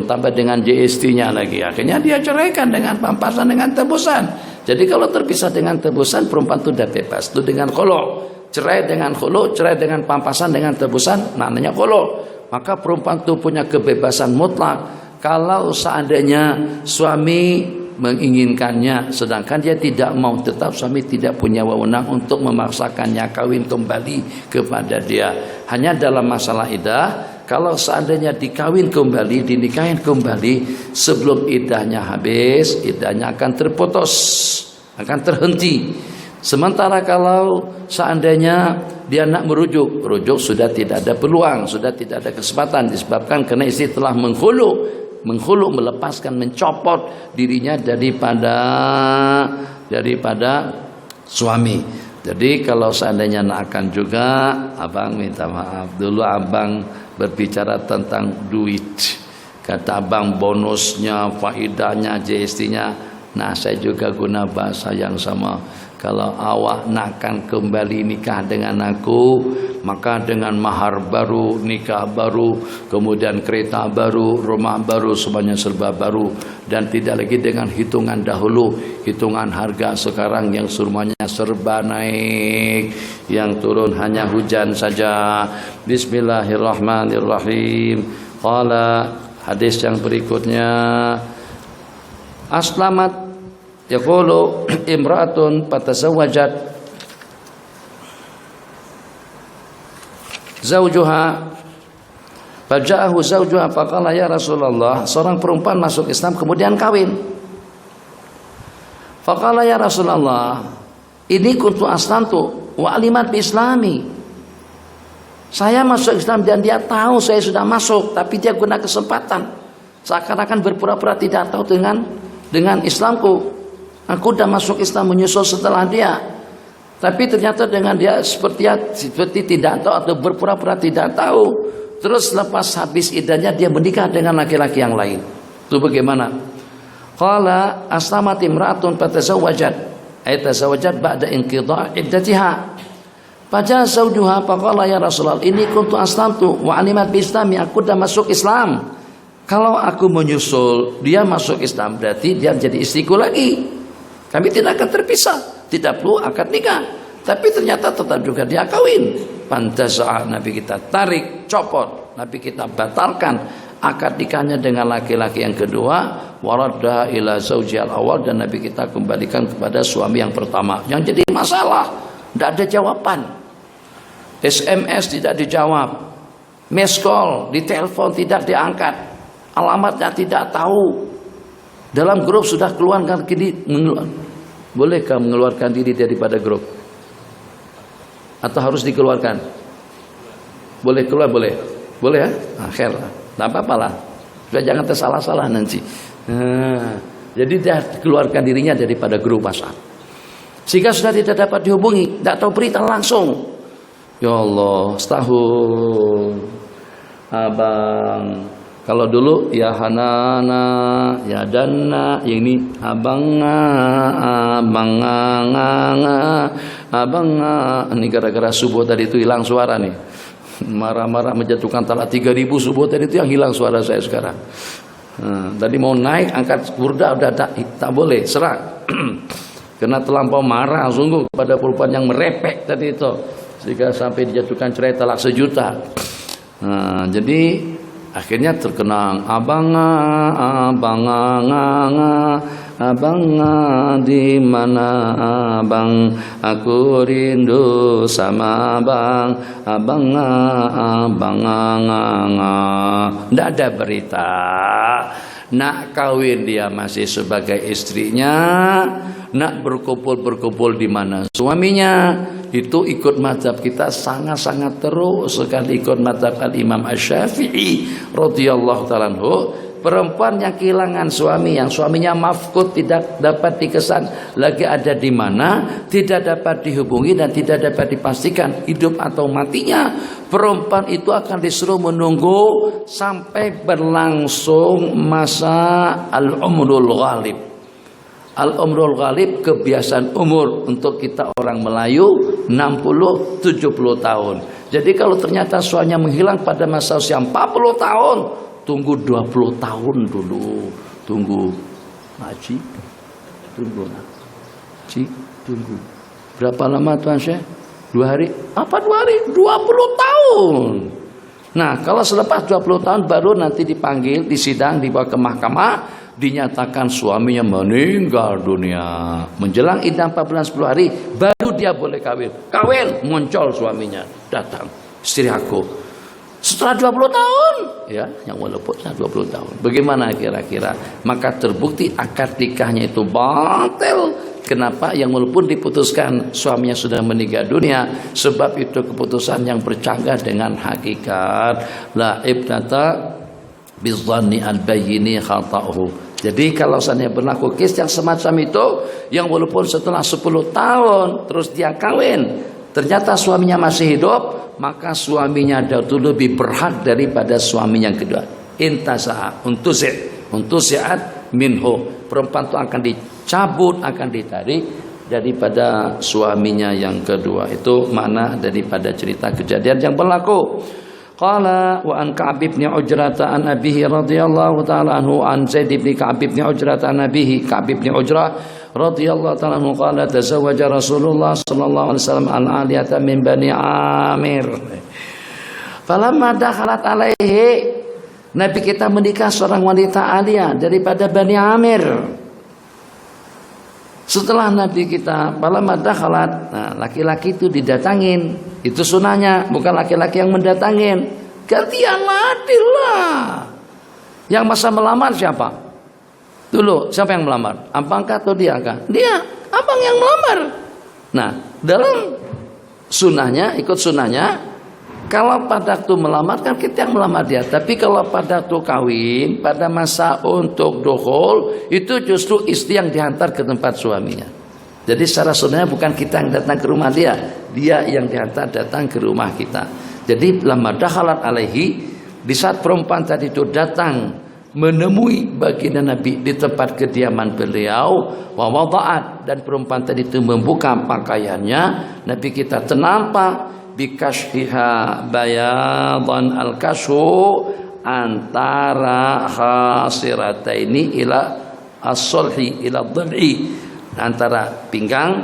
tambah dengan JST-nya lagi. Akhirnya dia ceraikan dengan pampasan, dengan tebusan. Jadi kalau terpisah dengan tebusan, perempuan itu sudah bebas. Itu dengan khulu. Cerai dengan khulu, cerai dengan pampasan, dengan tebusan, namanya khulu. Maka perempuan itu punya kebebasan mutlak. Kalau seandainya suami menginginkannya sedangkan dia tidak mau, tetap suami tidak punya wewenang untuk memaksakannya kawin kembali kepada dia. Hanya dalam masalah iddah, kalau seandainya dikawin kembali, dinikahin kembali, sebelum iddahnya habis, iddahnya akan terputus, akan terhenti. Sementara kalau seandainya dia nak merujuk sudah tidak ada peluang, sudah tidak ada kesempatan, disebabkan karena istri telah menghulu, melepaskan, mencopot dirinya daripada suami. Jadi kalau seandainya nak akan juga, abang minta maaf dulu, abang berbicara tentang duit. Kata abang bonusnya, faidahnya, JST-nya. Nah, saya juga guna bahasa yang sama. Kalau awak nakkan kembali nikah dengan aku, maka dengan mahar baru, nikah baru, kemudian kereta baru, rumah baru, semuanya serba baru. Dan tidak lagi dengan hitungan dahulu, hitungan harga sekarang yang semuanya serba naik, yang turun hanya hujan saja. Bismillahirrahmanirrahim. Qala, hadis yang berikutnya, aslamat yaqulu imra'atun fatazawwajat zawjuha faja'ahu zawjuha faqala ya Rasulullah, seorang perempuan masuk Islam kemudian kawin. Faqala ya Rasulullah, ini kuntu aslamtu wa alimat bi islami. Saya masuk Islam dan dia tahu saya sudah masuk, tapi dia guna kesempatan seakan-akan berpura-pura tidak tahu dengan Islamku. Aku sudah masuk Islam menyusul setelah dia, tapi ternyata dengan dia seperti tidak tahu atau berpura-pura tidak tahu. Terus lepas habis iddahnya dia menikah dengan laki-laki yang lain. Itu bagaimana? Qala aslamat imra'atun fatazawwajat, ay tazawwajat ba'da inqidha' iddatiha. Faja'a zawjuha faqala ya Rasulullah, ini kuntu aslamtu wa alimat bi islami, aku sudah masuk Islam. Kalau aku menyusul dia masuk Islam, berarti dia menjadi istriku lagi. Kami tidak akan terpisah, tidak perlu akad nikah. Tapi ternyata tetap juga dia kawin. Pantasa'a, Nabi kita tarik, copot, Nabi kita batalkan akad nikahnya dengan laki-laki yang kedua. Waradda ila zawji al-awwal, dan Nabi kita kembalikan kepada suami yang pertama. Yang jadi masalah, tidak ada jawaban. SMS tidak dijawab, miss call, ditelepon tidak diangkat, alamatnya tidak tahu. Dalam grup sudah keluarkan diri, bolehkah mengeluarkan diri daripada grup? Atau harus dikeluarkan? Boleh keluar, boleh ya? Akhir, tak apa-apa lah. Jangan tersalah-salah nanti. Jadi dia keluarkan dirinya daripada grup WhatsApp, sehingga sudah tidak dapat dihubungi, tidak tahu berita langsung. Ya Allah, setahun abang. Kalau dulu ya Hanana, ya Dana, yang ini abanga. Ini gara-gara subuh tadi itu hilang suara nih. Marah-marah menjatuhkan talak 3.000 subuh tadi itu yang hilang suara saya sekarang. Tadi mau naik angkat kurda udah tak boleh, serak. karena terlampau marah sungguh kepada perempuan yang merepek tadi itu, sehingga sampai dijatuhkan cerai talak 1 juta. Nah, jadi akhirnya terkenang abang di mana abang, aku rindu sama abang. Tidak ada berita nak kawin dia masih sebagai istrinya, nak berkumpul di mana suaminya. Itu ikut mazhab kita sangat-sangat terus sekali ikut mazhab Al-Imam Asy-Syafi'i radhiyallahu ta'ala anhu. Perempuan yang kehilangan suami, yang suaminya mafqud, tidak dapat dikesan lagi ada di mana, tidak dapat dihubungi dan tidak dapat dipastikan hidup atau matinya, perempuan itu akan disuruh menunggu sampai berlangsung masa al-umrul ghalib. Al-umrul ghalib kebiasaan umur untuk kita orang Melayu 60-70 tahun. Jadi kalau ternyata suaminya menghilang pada masa usia 40 tahun, tunggu 20 tahun dulu. Tunggu Haji. Tunggu. Berapa lama Tuan Syekh? 2 hari? Apa 2 hari? 20 tahun. Nah, kalau selepas 20 tahun baru nanti dipanggil, disidang, dibawa ke mahkamah, dinyatakan suaminya meninggal dunia. Menjelang iddah 4 bulan 10 hari, baru dia boleh kawin. Kawin, muncul suaminya, datang. Istri aku. Setelah 20 tahun, ya, yang walaupun 20 tahun. Bagaimana kira-kira? Maka terbukti akad nikahnya itu batil. Kenapa? Yang walaupun diputuskan suaminya sudah meninggal dunia, sebab itu keputusan yang bercanggah dengan hakikat. La ibnata bizzanni al-bayyini khata'uhu. Jadi kalau seandainya berlaku kes yang semacam itu, yang walaupun setelah 10 tahun terus dia kawin, ternyata suaminya masih hidup, maka suaminya itu lebih berhak daripada suami yang kedua. Intasa'a untusi'at minhu. Perempuan itu akan dicabut, akan ditarik daripada suaminya yang kedua. Itu makna daripada cerita kejadian yang berlaku. Qala wa an Ka'ab bin Ujrah an abihi radhiyallahu ta'ala anhu an Zaid bin Ka'ab bin Ujrah an abihi Ka'ab bin Ujrah radhiyallahu ta'ala anhu qala tazawwaja Rasulullah sallallahu alaihi wasallam al-aliyata min Bani Amir. Falamma dakhalat alaihi, Nabi kita menikah seorang wanita aliyah daripada Bani Amir. Setelah Nabi kita falamma dakhalat, nah, laki-laki itu didatangin. Itu sunahnya, bukan laki-laki yang mendatangin. Gantian adil lah. Yang masa melamar siapa? Dulu, siapa yang melamar? Abang atau dia kah? Dia, abang yang melamar. Nah, dalam sunahnya, ikut sunahnya, kalau pada waktu melamar kan kita yang melamar dia. Tapi kalau pada waktu kawin, pada masa untuk dukhul, itu justru istri yang dihantar ke tempat suaminya. Jadi secara sunahnya bukan kita yang datang ke rumah dia, dia yang dihantar datang ke rumah kita. Jadi lamma dakhalat alaihi, di saat perempuan tadi itu datang menemui baginda Nabi di tempat kediaman beliau, wa wada'at, dan perempuan tadi itu membuka pakaiannya, Nabi kita ternampak bikashhiha bayadan al-kashu antara khasirataini ila as-sulhi ila dhil'i, antara pinggang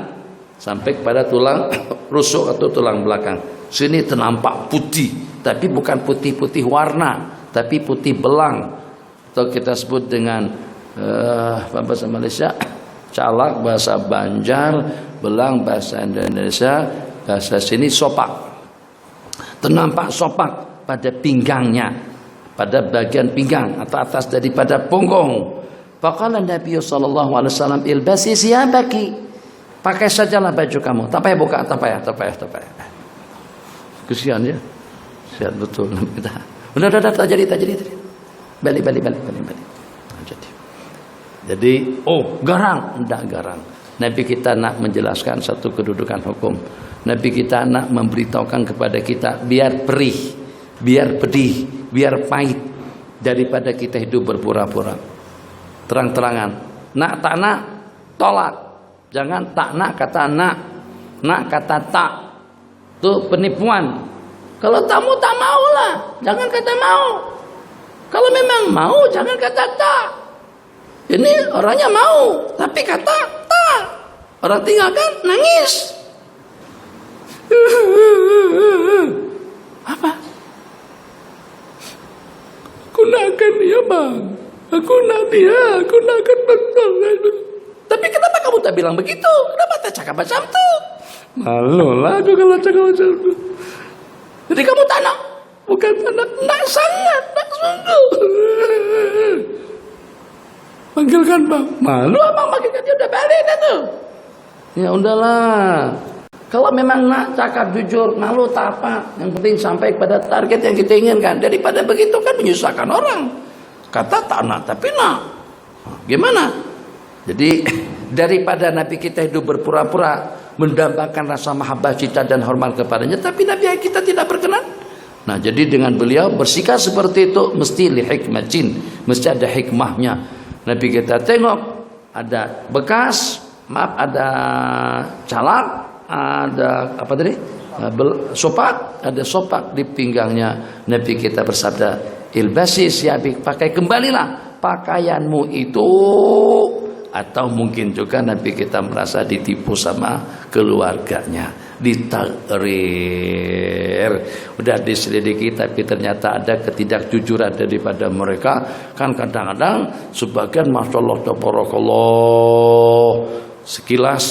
sampai kepada tulang rusuk atau tulang belakang. Sini ternampak putih, tapi bukan putih-putih warna, tapi putih belang, atau kita sebut dengan bahasa Malaysia calak, bahasa Banjar belang, bahasa Indonesia, bahasa sini sopak. Ternampak sopak pada pinggangnya, pada bagian pinggang atau atas daripada punggung. Faqala Nabi sallallahu alaihi wasallam ilbasi siyabaki, pakai sajalah baju kamu, tak payah buka, tak payah. Kesian ya, sihat betul kita. Udah tak jadi. Balik. Jadi, garang, enggak garang. Nabi kita nak menjelaskan satu kedudukan hukum. Nabi kita nak memberitahukan kepada kita biar perih, biar pedih, biar pahit daripada kita hidup berpura-pura. Terang-terangan, nak tak nak tolak, jangan tak nak kata nak kata tak, itu penipuan. Kalau tamu tak mau lah, jangan kata mau. Kalau memang mau, jangan kata tak. Ini orangnya mau, tapi kata tak. Orang tinggalkan, nangis. Apa? Aku nakkan dia bang. Aku nakkan betul. Tapi kenapa kamu tak bilang begitu? Kenapa tak cakap macam tu? Malu lah aku kalau cakap macam tu. Jadi kamu tak nak? Bukan tak nak, nak sangat, nak sungguh. Panggilkan bang. Malu abang panggilkan dia udah balik dah tu. Ya udahlah. Kalau memang nak cakap jujur, malu tak apa. Yang penting sampai pada target yang kita inginkan. Daripada begitu kan menyusahkan orang. Kata tak nak tapi nak. Gimana? Jadi daripada Nabi kita hidup berpura-pura mendambakan rasa mahabbah cinta dan hormat kepadanya, tapi Nabi kita tidak berkenan. Nah, jadi dengan beliau bersikap seperti itu mesti li hikmatin, mesti ada hikmahnya. Nabi kita tengok ada bekas, maaf ada calak, ada apa tadi? Sopak, ada sopak di pinggangnya. Nabi kita bersabda, ilbasi siabik, pakai kembalilah pakaianmu itu. Atau mungkin juga Nabi kita merasa ditipu sama keluarganya, ditakrir, udah diselidiki tapi ternyata ada ketidakjujuran daripada mereka. Kan kadang-kadang sebagian masyaallah tabarakallah sekilas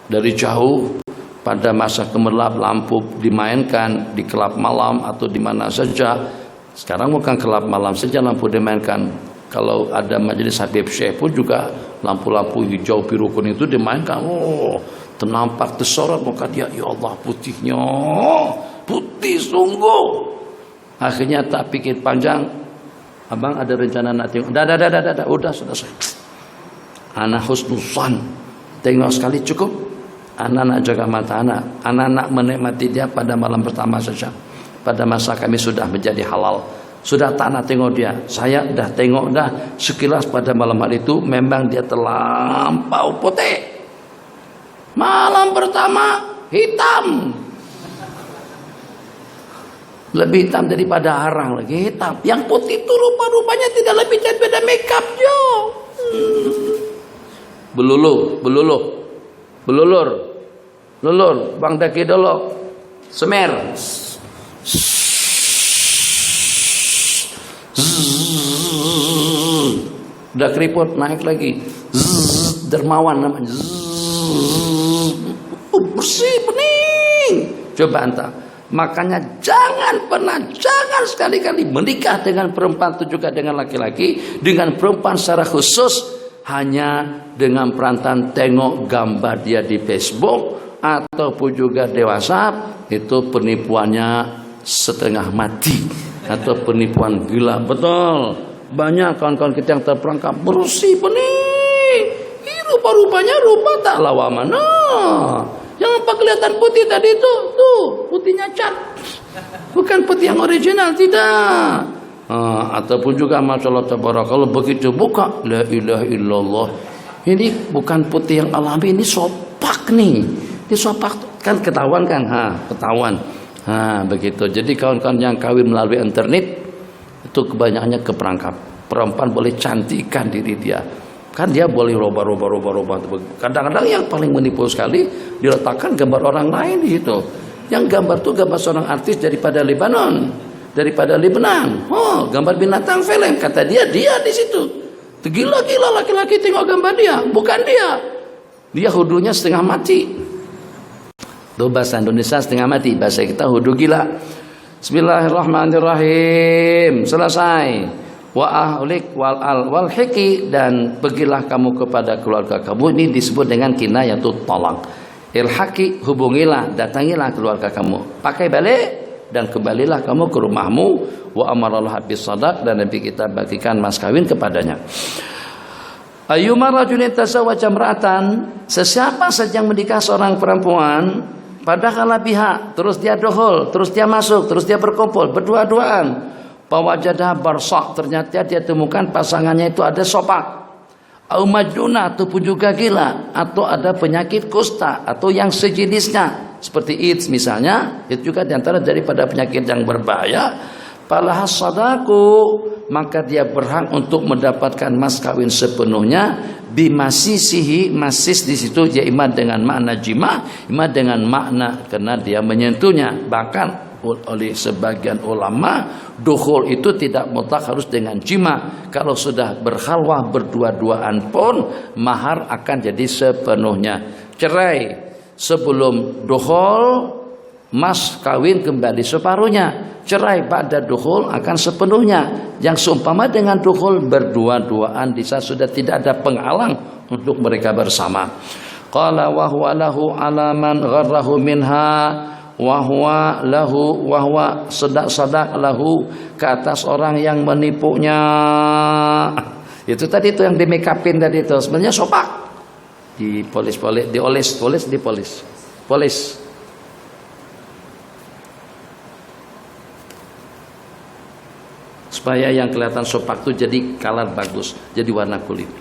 dari jauh pada masa gemerlap lampu dimainkan di kelab malam atau di mana saja. Sekarang bukan kelab malam saja lampu dimainkan. Kalau ada majelis Habib Syekh pun juga lampu-lampu hijau biru kuning itu dimainkan. Oh, ternampak tersorot muka dia. Ya Allah, putihnya, putih sungguh. Akhirnya tak pikir panjang, abang ada rencana nak tengok. Dah, udah selesai. Anak husnuzan, tengok sekali cukup. Anak nak jaga mata anak nak menikmati dia pada malam pertama saja. Pada masa kami sudah menjadi halal. Sudah tak nak tengok dia. Saya dah tengok dah sekilas pada malam hari itu memang dia terlampau putih. Malam pertama hitam. Lebih hitam daripada arang lagi hitam. Yang putih itu rupa-rupanya tidak lebih daripada makeup jo. Belulur. Bang daki dulu. Semer. Udah keriput naik lagi. Dermawan namanya. Bersih bening. Coba anta. Makanya jangan sekali-kali menikah dengan perempuan itu juga dengan laki-laki, dengan perempuan secara khusus hanya dengan perantaraan tengok gambar dia di Facebook ataupun juga di WhatsApp. Itu penipuannya setengah mati atau penipuan gila. Betul. Banyak kawan-kawan kita yang terperangkap bersih bening. Rupa-rupanya rupa tak lawa mana. Yang apa kelihatan putih tadi itu, tuh putihnya cat. Bukan putih yang original, tidak. Ataupun juga masyaallah tabarakallah begitu buka, la ilaha illallah. Ini bukan putih yang alami, ini sopak nih. Ini sopak kan ketahuan kan? Ketahuan. Begitu. Jadi kawan-kawan yang kawin melalui internet itu kebanyakannya keperangkap. Perempuan boleh cantikkan diri dia. Kan dia boleh roba. Kadang-kadang yang paling menipu sekali diletakkan gambar orang lain di situ. Yang gambar itu gambar seorang artis daripada Lebanon, daripada Lebanon. Oh, gambar binatang film. Kata dia di situ. Gila laki-laki tengok gambar dia, bukan dia. Dia hudunya setengah mati. Itu bahasa Indonesia setengah mati, bahasa kita hudu gila. Bismillahirrahmanirrahim. Selesai. Wa ahlik wal hiki, dan pergilah kamu kepada keluarga kamu. Ini disebut dengan kinayatut talaq. Ilhaqi, hubungilah, datangilah keluarga kamu. Pakai balik dan kembalilah kamu ke rumahmu. Wa amarallah bis sadaq, dan Nabi kita bagikan mas kawin kepadanya. Ayyuma rajulin tazawwaja imra'atan, sesiapa saja yang menikah seorang perempuan padahal biha, terus dia dohol, terus dia masuk, terus dia berkumpul, berdua-duaan. Pawajadah barsak, ternyata dia temukan pasangannya itu ada sopak, au majnuna, ataupun juga gila, atau ada penyakit kusta atau yang sejenisnya seperti AIDS misalnya. Itu juga diantara daripada penyakit yang berbahaya. Palahas sadaku, maka dia berhak untuk mendapatkan mas kawin sepenuhnya bimasisihi, masis di situ ya imma dengan makna jima, imma dengan makna karena dia menyentuhnya. Bahkan oleh sebagian ulama dukhul itu tidak mutlak harus dengan jima. Kalau sudah berkhalwah berdua-duaan pun mahar akan jadi sepenuhnya. Cerai sebelum dukhul, mas kawin kembali separuhnya. Cerai pada dukhul akan sepenuhnya. Yang seumpama dengan dukhul berdua-duaan di saat sudah tidak ada penghalang untuk mereka bersama. Qala wa huwa lahu ala man gharrahu minha wahwa lahu wahwa sadak lahu ke atas orang yang menipunya. Itu tadi itu yang di make upin tadi itu sebenarnya sopak, dipolis supaya yang kelihatan sopak itu jadi color bagus, jadi warna kulit.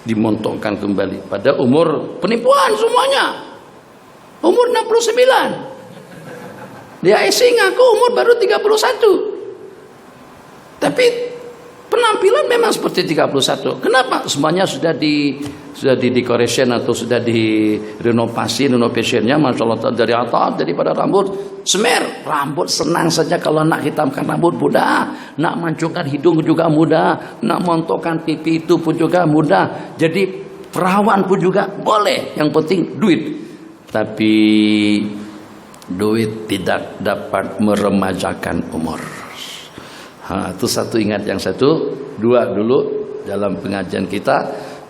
Dimontongkan kembali pada umur penipuan semuanya, umur 69. Dia isi ngaku umur baru 31, tapi penampilan memang seperti 31. Kenapa? Semuanya sudah di decoration atau sudah renovationnya, masya Allah, dari atas, daripada rambut semer, rambut senang saja kalau nak hitamkan rambut mudah, nak mancungkan hidung juga mudah, nak montokkan pipi itu pun juga mudah, jadi perawan pun juga boleh, yang penting duit. Tapi duit tidak dapat meremajakan umur. Itu satu, ingat yang satu. Dua dulu dalam pengajian kita,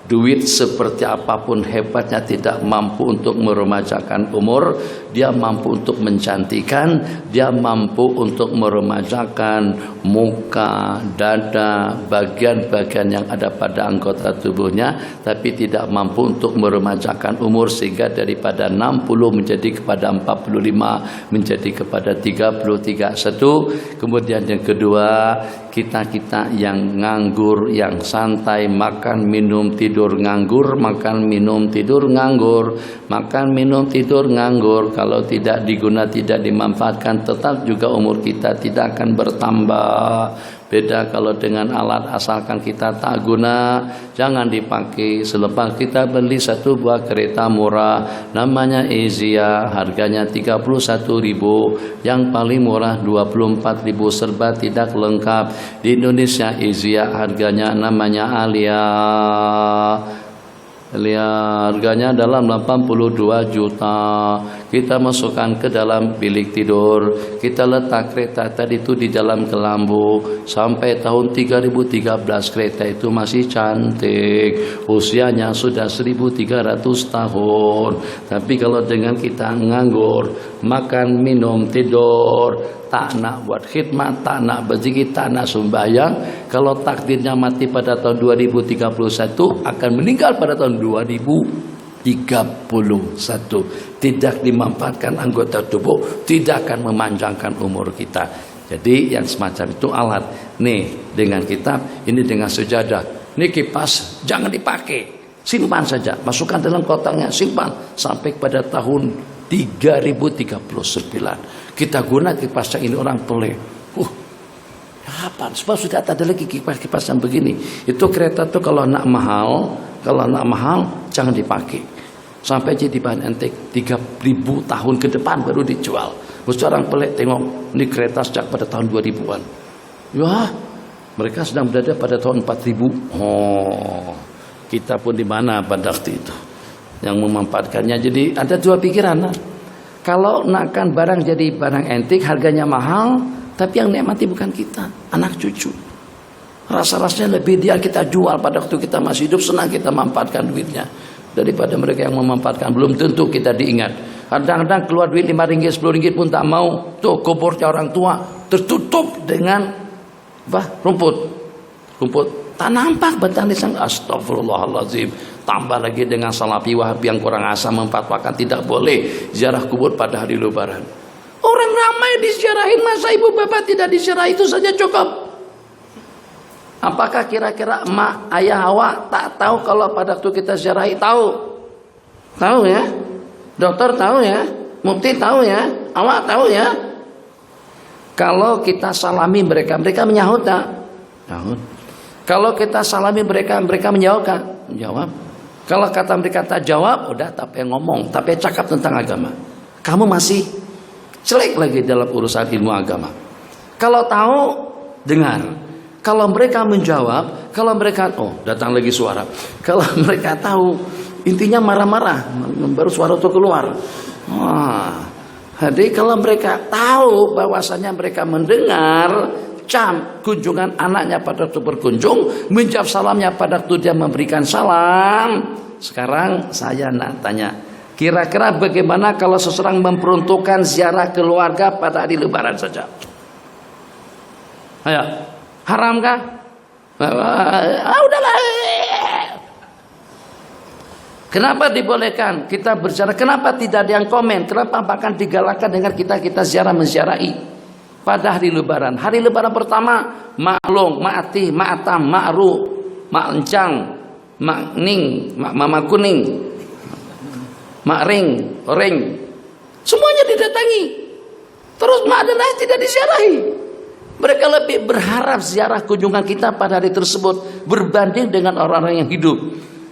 duit seperti apapun hebatnya tidak mampu untuk meremajakan umur. Dia mampu untuk mencantikan, dia mampu untuk meremajakan muka, dada, bagian-bagian yang ada pada anggota tubuhnya, tapi tidak mampu untuk meremajakan umur sehingga daripada 60 menjadi kepada 45, menjadi kepada 33. Satu. Kemudian yang kedua, kita yang nganggur, yang santai, makan minum tidur nganggur, makan minum tidur nganggur, makan minum tidur nganggur. Kalau tidak diguna, tidak dimanfaatkan, tetap juga umur kita tidak akan bertambah. Beda kalau dengan alat, asalkan kita tak guna, jangan dipakai. Selepas kita beli satu buah kereta murah namanya Ezia, harganya 31.000, yang paling murah 24.000, serba tidak lengkap. Di Indonesia Ezia harganya namanya Alia, harganya dalam 82 juta. Kita masukkan ke dalam bilik tidur, kita letak kereta tadi itu di dalam kelambu. Sampai tahun 2013 kereta itu masih cantik, usianya sudah 1300 tahun. Tapi kalau dengan kita nganggur, makan minum tidur, tak nak buat khidmat, tak nak berzikir, tak nak sembahyang, kalau takdirnya mati pada tahun 2031, akan meninggal pada tahun 2031. Tidak dimanfaatkan anggota tubuh, tidak akan memanjangkan umur kita. Jadi yang semacam itu alat. Nih dengan kitab, ini dengan sejadah. Ini kipas jangan dipakai, simpan saja, masukkan dalam kotaknya, simpan sampai pada tahun 3039. Kita guna kipas yang ini, orang pelik. Apa? Sebab sudah tak ada lagi kipas-kipas yang begini. Itu kereta tuh kalau nak mahal jangan dipakai. Sampai jadi bahan antik 3000 tahun ke depan baru dijual. Mesti orang pelik tengok ini kereta sejak pada tahun 2000-an. Ya, mereka sedang berada pada tahun 4000. Kita pun di mana pada waktu itu yang memanfaatkannya. Jadi ada dua pikiran. Kalau nakkan barang jadi barang antik, harganya mahal, tapi yang nikmati bukan kita, anak cucu. Rasa-rasanya lebih dia kita jual pada waktu kita masih hidup, senang kita manfaatkan duitnya daripada mereka yang memanfaatkan. Belum tentu kita diingat. Kadang-kadang keluar duit 5 ringgit, 10 ringgit pun tak mau. Tuh kuburnya orang tua tertutup dengan rumput. Tak nampak batang nisan. Astagfirullahaladzim. Tambah lagi dengan Salafi Wahabi yang kurang asam memfatwakan tidak boleh ziarah kubur pada hari Lebaran. Orang ramai diziarahin, masa ibu bapak tidak diziarah, itu saja cukup. Apakah kira-kira emak ayah awak tak tahu kalau pada waktu kita ziarahi? Tahu ya? Dokter tahu ya? Mufti tahu ya? Awak tahu ya? Kalau kita salami mereka, mereka menyahut tak? Menyahut. Kalau kita salami mereka, mereka menjawab kan? Menjawab. Kalau kata mereka tak jawab, udah tak payah ngomong, tak payah cakap tentang agama. Kamu masih jelek lagi dalam urusan ilmu agama. Kalau tahu, dengar. Kalau mereka menjawab, kalau mereka, oh datang lagi suara. Kalau mereka tahu, intinya marah-marah, baru suara itu keluar. Wah, jadi kalau mereka tahu bahwasanya mereka mendengar, kunjungan anaknya pada waktu berkunjung, menjawab salamnya pada waktu dia memberikan salam. Sekarang saya nak tanya, kira-kira bagaimana kalau seseorang memperuntukkan ziarah keluarga pada hari Lebaran saja? Ayo, haramkah? Udahlah. Kenapa dibolehkan kita berziarah? Kenapa tidak ada yang komen? Kenapa bahkan digalakkan dengan kita ziarah menziarahi pada hari Lebaran? Hari Lebaran pertama, maklong, ma'ati, ma'atam, ma'ru, ma'encang, ma'ning, mama kuning, ma'ring, ring, semuanya didatangi. Terus ma'adanai tidak diziarahi. Mereka lebih berharap ziarah kunjungan kita pada hari tersebut berbanding dengan orang-orang yang hidup.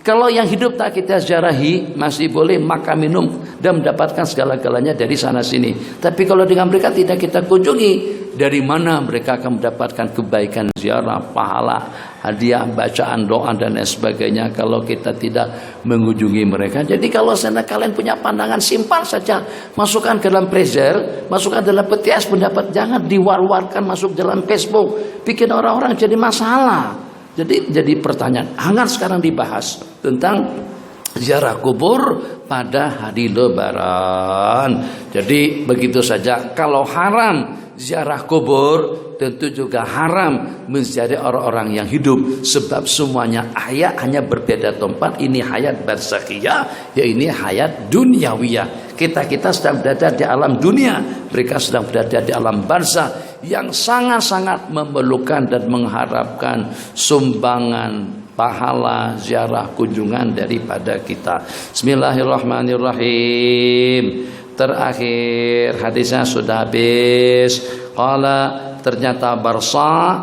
Kalau yang hidup tak kita ziarahi, masih boleh makan minum dan mendapatkan segala-galanya dari sana sini. Tapi kalau dengan mereka tidak kita kunjungi, dari mana mereka akan mendapatkan kebaikan ziarah, pahala, hadiah, bacaan doa dan lain sebagainya kalau kita tidak mengunjungi mereka. Jadi kalau sana kalian punya pandangan, simpan saja, masukkan ke dalam freezer, masukkan dalam peti es pendapat, jangan diwar-warkan masuk dalam Facebook, bikin orang-orang jadi masalah. Jadi pertanyaan hangat sekarang dibahas tentang ziarah kubur pada hari Lebaran. Jadi begitu saja. Kalau haram ziarah kubur, tentu juga haram menziarahi orang-orang yang hidup, sebab semuanya hayat hanya berbeda tempat. Ini hayat barzakhiyah, ya ini hayat dunyawiyah. Kita sedang berada di alam dunia, mereka sedang berada di alam barzakh yang sangat-sangat memerlukan dan mengharapkan sumbangan pahala ziarah kunjungan daripada kita. Bismillahirrahmanirrahim. Terakhir hadisnya sudah habis. Qala, ternyata barsa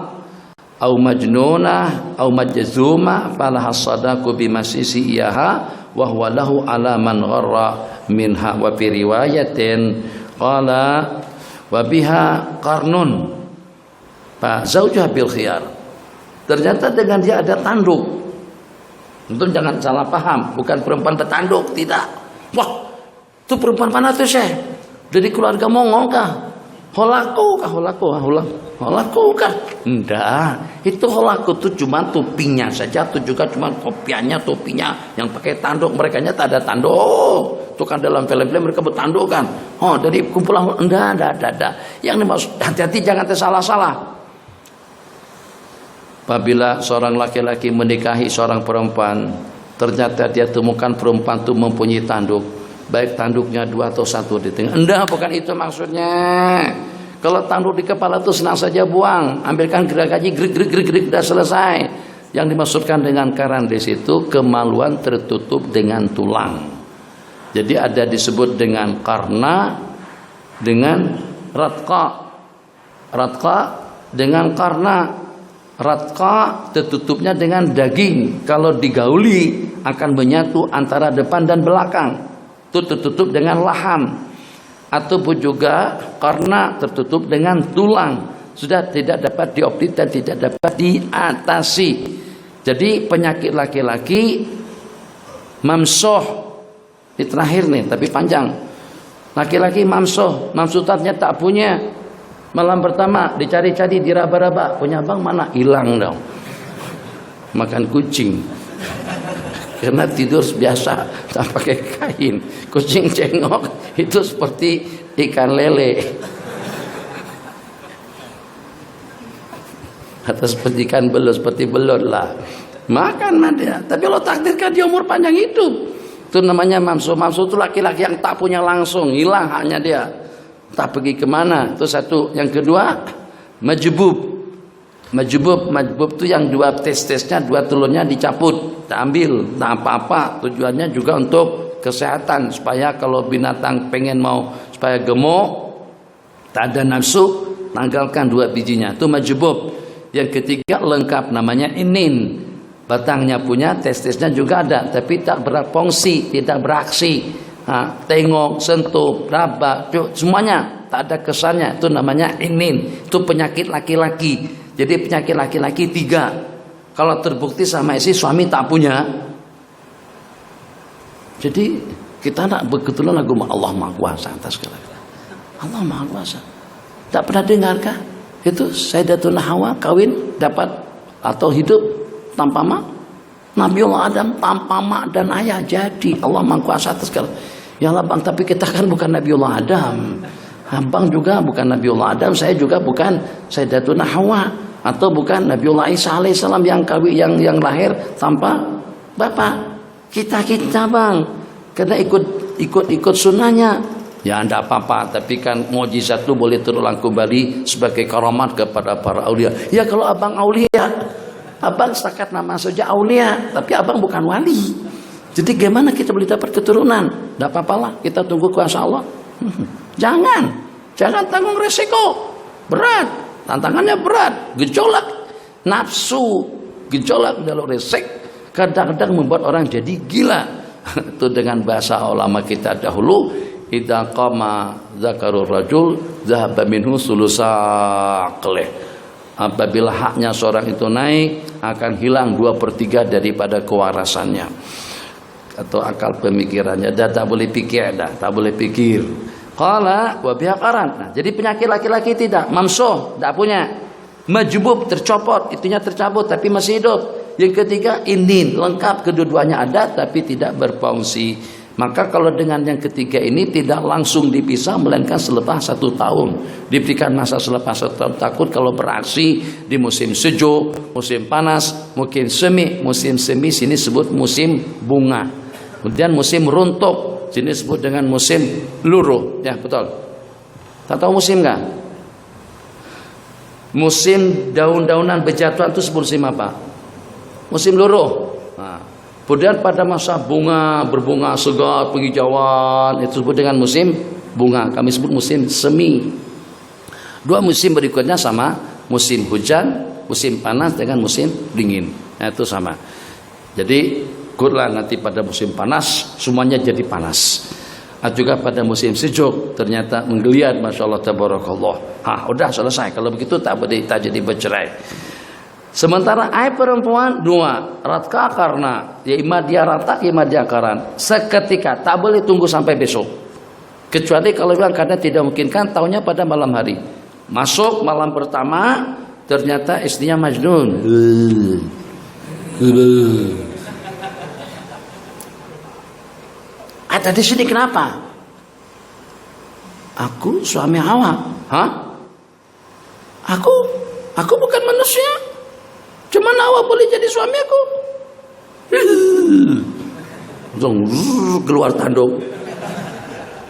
au majnunah au majzuma falaha sadaqu bimasisi iyaha wa huwa lahu ala man gharra minha. Wa fi riwayatin qala wa biha qarnun fa zaujuha bil khiyar. Ternyata dengan dia ada tanduk. Tentu jangan salah paham, bukan perempuan bertanduk, tidak. Wah, itu perempuan mana tuh Syekh? Dari keluarga Mongol kah? Holaku kah? Enggak, itu holaku tuh cuma topinya saja, itu juga cuma topinya yang pakai tanduk. Mereka tak ada tanduk. Itu kan dalam film-film mereka bertanduk kan. Oh, dari kumpulan enggak ada. Yang dimaksud, hati-hati jangan tersalah-salah. Apabila seorang laki-laki menikahi seorang perempuan, ternyata dia temukan perempuan itu mempunyai tanduk, baik tanduknya 2 atau 1 di tengah. Enggak, bukan itu maksudnya. Kalau tanduk di kepala itu senang saja buang, ambilkan gergaji, grik, sudah selesai. Yang dimaksudkan dengan karandis itu kemaluan tertutup dengan tulang. Jadi ada disebut dengan karna, dengan ratka dengan karna. Ratka tertutupnya dengan daging. Kalau digauli akan menyatu antara depan dan belakang. Itu tertutup dengan laham. Ataupun juga karena tertutup dengan tulang. Sudah tidak dapat diopti dan tidak dapat diatasi. Jadi penyakit laki-laki mamsoh. Ini terakhir nih, tapi panjang. Laki-laki mamsoh, mamsutatnya tak punya. Malam pertama dicari-cari, diraba-raba, punya abang mana? Hilang dong. Makan kucing. Karena tidur biasa, tak pakai kain. Kucing cengok itu seperti ikan lele. Atau seperti ikan belut, seperti belut lah. Makan dia. Tapi Allah takdirkan dia umur panjang hidup. Itu namanya mamsu. Mamsu itu laki-laki yang tak punya langsung, hilang haknya dia. Tak pergi kemana. Itu satu. Yang kedua, majbub. Majbub itu yang 2 testisnya, 2 telurnya dicabut, tak ambil, tak apa-apa. Tujuannya juga untuk kesehatan, supaya kalau binatang pengen mau supaya gemuk, tak ada nafsu, tanggalkan 2 bijinya, itu majbub. Yang ketiga lengkap, namanya inin, batangnya punya, testisnya juga ada, tapi tak berfungsi, tidak beraksi. Tengok, sentuh, raba, semuanya tak ada kesannya, itu namanya inin. Itu penyakit laki-laki. Jadi penyakit laki-laki 3. Kalau terbukti sama istri, suami tak punya. Jadi kita nak kebetulan lagu Allah Maha Kuasa atas segala. Allah Maha Kuasa. Tak pernah dengarkah? Itu Sayyidatuna Hawa kawin dapat atau hidup tanpa mak? Nabiullah Adam tanpa mak dan ayah jadi Allah Maha Kuasa atas segala. Ya Allah bang, tapi kita kan bukan Nabiullah Adam. Abang juga bukan Nabiullah Adam, saya juga bukan Sayyidatuna Hawa, atau bukan Nabiullah Isa alaihissalam yang kawin yang lahir tanpa bapak. Kita bang, karena ikut sunnahnya. Ya anda apa-apa, tapi kan mukjizat itu boleh terulang kembali sebagai karamat kepada para aulia. Ya kalau abang aulia, abang setakat nama saja aulia, tapi abang bukan wali. Jadi gimana kita boleh dapat keturunan? Tidak apa-apalah, kita tunggu kuasa Allah. Jangan tanggung resiko, berat, tantangannya berat, gejolak nafsu, gejolak dalam resek, kadang-kadang membuat orang jadi gila. Itu dengan bahasa ulama kita dahulu. Idza qama zakarur rajul dhahaba minhu sulusaqleh. Apabila haknya seorang itu naik, akan hilang 2/3 daripada kewarasannya atau akal pemikirannya. Dah tak boleh pikir, tak boleh pikir. Qala wa biaqaran. Nah, jadi penyakit laki-laki tidak, mamsuh, tak punya. Majbub, tercopot, itunya tercabut tapi masih hidup. Yang ketiga inin, lengkap, kedua-duanya ada tapi tidak berfungsi. Maka kalau dengan yang ketiga ini tidak langsung dipisah, melainkan selepas 1 tahun. Diberikan masa selepas 1 tahun. Takut kalau beraksi di musim sejuk, musim panas, mungkin semi. Musim semi sini sebut musim bunga. Kemudian musim runtuh, sini sebut dengan musim luruh. Ya betul. Tak tahu musim nggak? Musim daun-daunan berjatuhan itu sebut musim apa? Musim luruh. Nah, kemudian pada masa berbunga segar penghijauan itu disebut dengan musim bunga. Kami sebut musim semi. 2 musim berikutnya sama, musim hujan, musim panas dengan musim dingin. Nah, itu sama. Jadi kurlah nanti pada musim panas semuanya jadi panas. Juga pada musim sejuk ternyata menggeliat, masya Allah tabarakallah. Udah selesai. Kalau begitu tak jadi bercerai. Sementara aib perempuan 2, ratka karena ya ima dia ratak, ima dia karan. Seketika, tak boleh tunggu sampai besok. Kecuali kalau bilang karena tidak memungkinkan, tahunya pada malam hari. Masuk malam pertama, ternyata istrinya Majnun. Ada di sini kenapa? Aku suami Hawa. Aku bukan manusia. Cuman Hawa boleh jadi suami aku. Langsung keluar tanduk.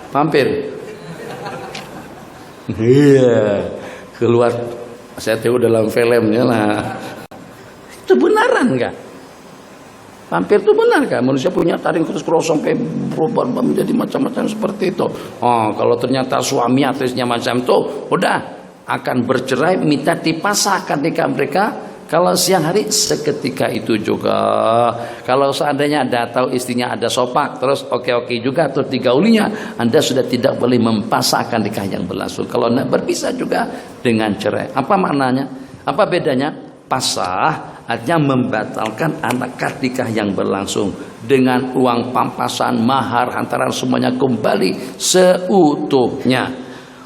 Pampir. Iya, keluar. Saya tahu dalam filmnya lah. Itu benaran enggak? Pampir itu benar kan? Manusia punya taring terus sampai berubah menjadi macam-macam seperti itu. Kalau ternyata suami atasnya macam itu, udah akan bercerai, minta dipasahkan nikah mereka. Kalau siang hari seketika itu juga. Kalau seandainya Anda tahu istrinya ada sopak, terus oke juga, terus digaulinya, Anda sudah tidak boleh mempasahkan nikah yang berlangsung. Kalau Anda berpisah juga dengan cerai. Apa maknanya? Apa bedanya? Pasah artinya membatalkan akad nikah yang berlangsung dengan uang pampasan, mahar, hantaran semuanya kembali seutuhnya.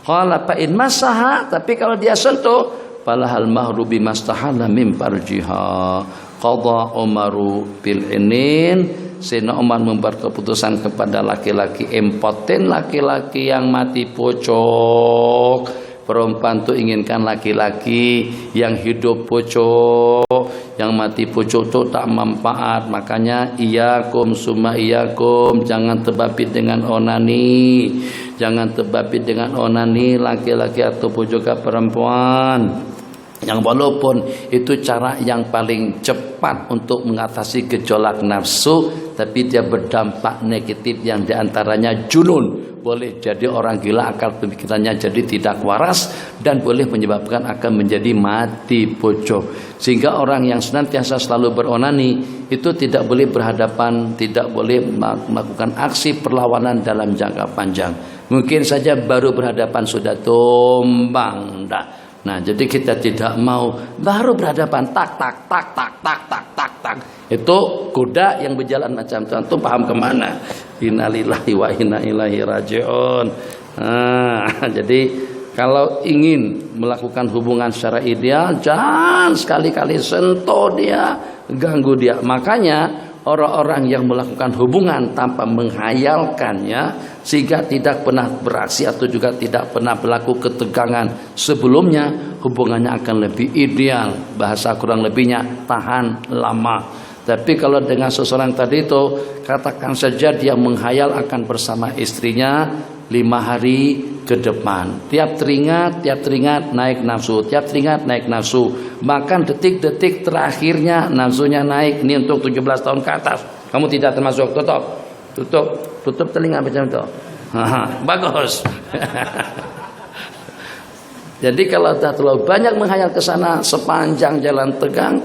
Qala fa in masaha, tapi kalau dia sentuh, falahal mahru bimastahala mim farjiha. Qadha Umaru bil inin. Sayyidina Umar membuat keputusan kepada laki-laki impoten, laki-laki yang mati pocok. Perempuan itu inginkan laki-laki yang hidup pocok, yang mati pocok itu tak manfaat. Makanya iyakum summa iyakum, jangan terbabit dengan onani, jangan terbabit dengan onani laki-laki atau juga perempuan. Yang walaupun itu cara yang paling cepat untuk mengatasi gejolak nafsu, tapi dia berdampak negatif yang diantaranya junun, boleh jadi orang gila, akal pemikirannya jadi tidak waras, dan boleh menyebabkan akan menjadi mati pojok. Sehingga orang yang senantiasa selalu beronani itu tidak boleh berhadapan, tidak boleh melakukan aksi perlawanan dalam jangka panjang. Mungkin saja baru berhadapan sudah tumbang dah. Nah, jadi kita tidak mau baru berhadapan tak tak tak tak tak tak tak tak. Itu kuda yang berjalan macam itu. Antum paham kemana? Innalillahi wa inna ilaihi rajiun. Nah, jadi kalau ingin melakukan hubungan secara ideal, jangan sekali-kali sentuh dia, ganggu dia. Makanya orang-orang yang melakukan hubungan tanpa menghayalkannya, sehingga tidak pernah beraksi atau juga tidak pernah berlaku ketegangan sebelumnya, hubungannya akan lebih ideal. Bahasa kurang lebihnya tahan lama. Tapi kalau dengan seseorang tadi itu, katakan saja dia menghayal akan bersama istrinya 5 hari ke depan. Tiap teringat naik nafsu, tiap teringat naik nafsu. Bahkan detik-detik terakhirnya nafsunya naik. Ini untuk 17 tahun ke atas. Kamu tidak termasuk. Tutup telinga macam itu. Bagus. Jadi kalau terlalu banyak menghayal ke sana sepanjang jalan tegang,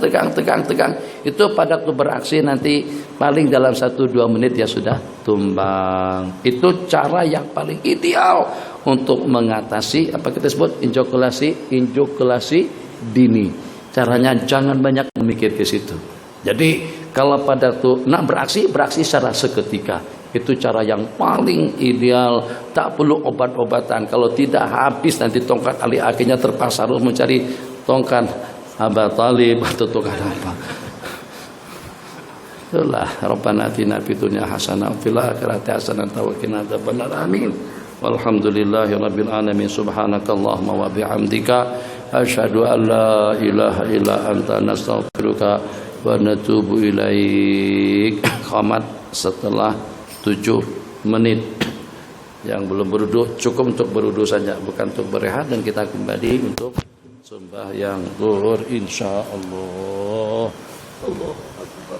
itu pada waktu beraksi nanti paling dalam 1-2 menit ya sudah tumbang. Itu cara yang paling ideal untuk mengatasi apa kita sebut injokulasi dini. Caranya jangan banyak memikir ke situ. Jadi kalau pada waktu nak beraksi secara seketika. Itu cara yang paling ideal. Tak perlu obat-obatan. Kalau tidak habis nanti tongkat ali akhirnya terpaksa harus mencari tongkat Aba Talib atau tongkat apa. Itulah Rabbana atina fid dunya hasanah wa fil akhirati hasanah wa qina adzabannar. Amin. Walhamdulillahirabbil alamin. Subhanakallahumma wa bihamdika asyhadu an la ilaha illa anta nastaghfiruka wa natubu ilaik. Qamat setelah 7 menit. Yang belum berwudu cukup untuk berwudu saja, bukan untuk berehat, dan kita kembali untuk sembahyang zuhur insyaallah. Allahu akbar.